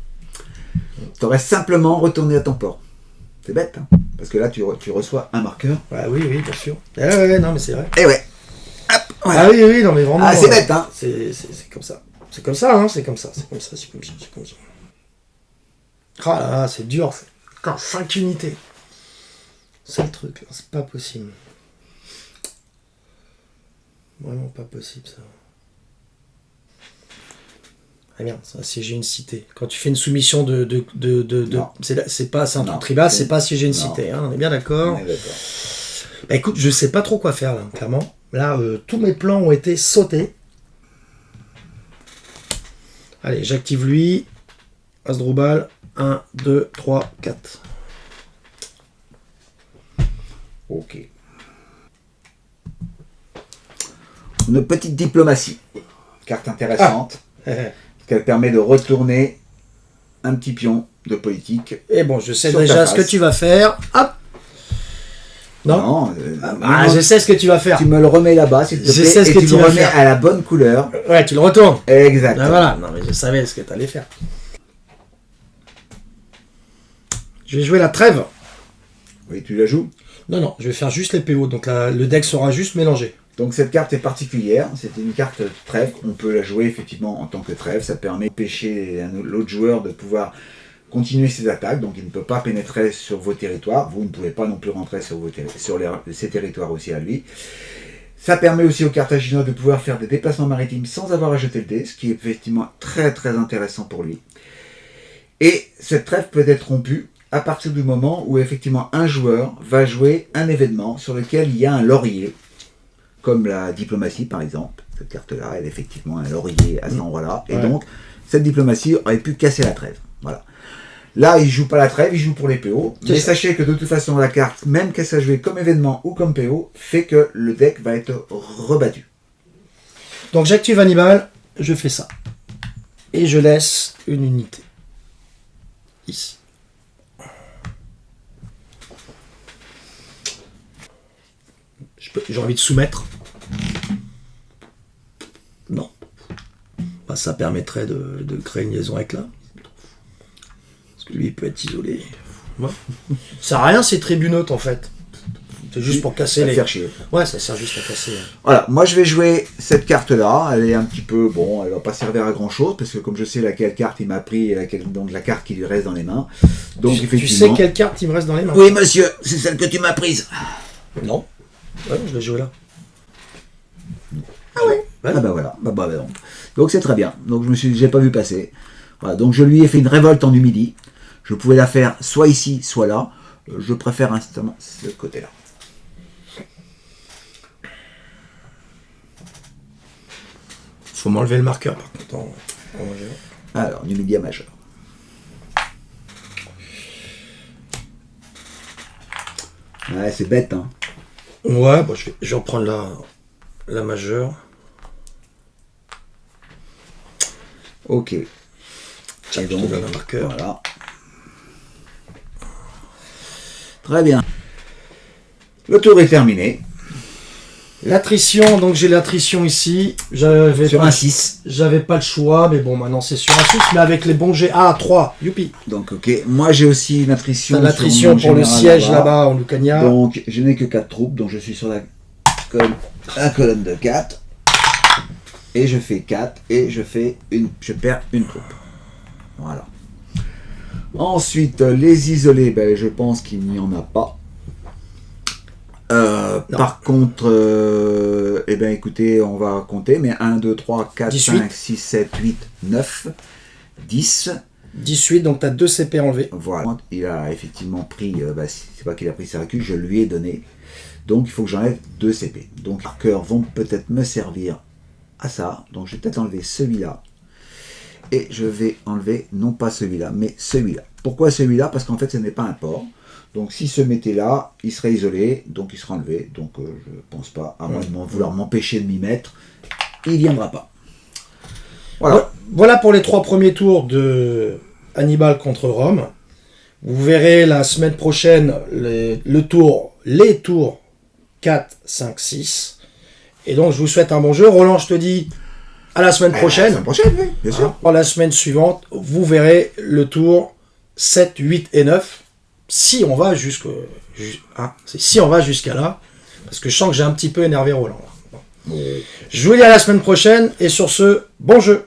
t'aurais simplement retourné à ton port. C'est bête, hein, parce que là, tu reçois un marqueur. Ouais, oui, bien sûr. Ouais, non, mais c'est vrai. Et ouais. Hop, voilà. Ah oui, non, mais vraiment. Ah, c'est bête, hein. C'est comme ça. C'est comme ça, hein. C'est comme ça. Ah là, c'est dur. Putain, 5 unités. C'est le truc, là. C'est pas possible. Vraiment pas possible, ça. Ah merde, ça, siéger une cité. Quand tu fais une soumission Non. c'est pas un Non, truc tribal, c'est- c'est pas siéger une non. cité, hein, on est bien d'accord. On est d'accord. Bah écoute, je sais pas trop quoi faire là, clairement. Là, tous mes plans ont été sautés. Allez, j'active lui. Asdrubal. 1, 2, 3, 4. Ok. Une petite diplomatie. Carte intéressante. Qu'elle permet de retourner un petit pion de politique. Et bon, je sais Sur déjà ta ce que face. tu vas faire. Hop. Non, Non, je sais ce que tu vas faire. tu me le remets là-bas, s'il te Je plaît, sais ce et que tu tu me vas remets faire. à la bonne couleur. Ouais, tu le retournes. Exactement. Ben voilà, non mais je savais ce que tu allais faire. Je vais jouer la trêve. Oui, tu la joues. Non, je vais faire juste les PO, donc le deck sera juste mélangé. Donc cette carte est particulière, c'est une carte trêve, on peut la jouer effectivement en tant que trêve, ça permet d'empêcher l'autre joueur de pouvoir continuer ses attaques, donc il ne peut pas pénétrer sur vos territoires, vous ne pouvez pas non plus rentrer sur ses territoires aussi à lui. Ça permet aussi aux Carthaginois de pouvoir faire des déplacements maritimes sans avoir à jeter le dé, ce qui est effectivement très très intéressant pour lui. Et cette trêve peut être rompue à partir du moment où effectivement un joueur va jouer un événement sur lequel il y a un laurier, comme la diplomatie par exemple. Cette carte-là, elle est effectivement un laurier à cet endroit-là. Et donc, cette diplomatie aurait pu casser la trêve. Voilà. Là, il joue pas la trêve, il joue pour les PO. Mais sachez que de toute façon, la carte, même qu'elle soit jouée comme événement ou comme PO, fait que le deck va être rebattu. Donc j'active Hannibal, je fais ça. Et je laisse une unité. Ici. J'ai envie de soumettre. Non. Bah, ça permettrait de créer une liaison avec là. Parce que lui, il peut être isolé. Ouais. Ça sert à rien ces tribunotes en fait. C'est juste pour casser les. Faire chier. Ouais, ça sert juste à casser. Voilà, moi je vais jouer cette carte-là. Elle est un petit peu, bon, elle va pas servir à grand-chose, parce que comme je sais laquelle carte il m'a pris et donc la carte qui lui reste dans les mains. Donc Tu effectivement. sais quelle carte il me reste dans les mains? Oui monsieur, c'est celle que tu m'as prise. Non. Ouais, je vais jouer là. Ah ouais. Ah bah voilà, donc c'est très bien. Donc j'ai pas vu passer. Voilà, donc je lui ai fait une révolte en Numidie. Je pouvais la faire soit ici, soit là. Je préfère instamment ce côté-là. Faut m'enlever le marqueur par contre. Alors, Numidia majeur. Ouais, c'est bête, hein. Ouais, bon, je vais reprendre la majeure. Ok. Tiens, Et je te donne un marqueur. Voilà. Très bien. Le tour est terminé. L'attrition, donc j'ai l'attrition ici. Sur un 6. J'avais pas le choix, mais bon, maintenant c'est sur un 6, mais avec les bons jets. Ah, 3, youpi. Donc, ok. Moi, j'ai aussi une attrition. T'as l'attrition pour le siège là-bas en Lucania. Donc, je n'ai que 4 troupes, donc je suis sur la colonne de 4. Et je fais 4, et je perds une troupe. Voilà. Ensuite, les isolés, ben, je pense qu'il n'y en a pas. Par contre, eh ben, écoutez, on va compter, mais 1, 2, 3, 4, 18. 5, 6, 7, 8, 9, 10. 18, donc t'as 2 CP enlevés. Voilà, il a effectivement pris, c'est pas qu'il a pris sa recul, je lui ai donné. Donc il faut que j'enlève 2 CP. Donc les marqueurs vont peut-être me servir à ça. Donc je vais peut-être enlever celui-là. Et je vais enlever, non pas celui-là, mais celui-là. Pourquoi celui-là? Parce qu'en fait ce n'est pas un port. Donc s'il se mettait là, il serait isolé, donc il sera enlevé. Donc je pense pas, à moins de vouloir m'empêcher de m'y mettre, il ne viendra pas. Voilà. Voilà pour les 3 premiers tours de Hannibal contre Rome. Vous verrez la semaine prochaine les tours 4, 5, 6. Et donc je vous souhaite un bon jeu. Roland, je te dis à la semaine prochaine. La semaine prochaine, oui, bien sûr. Pour la semaine suivante, vous verrez le tour 7, 8 et 9. Si on va jusqu'à là, parce que je sens que j'ai un petit peu énervé Roland. Bon. Je vous dis à la semaine prochaine, et sur ce, bon jeu.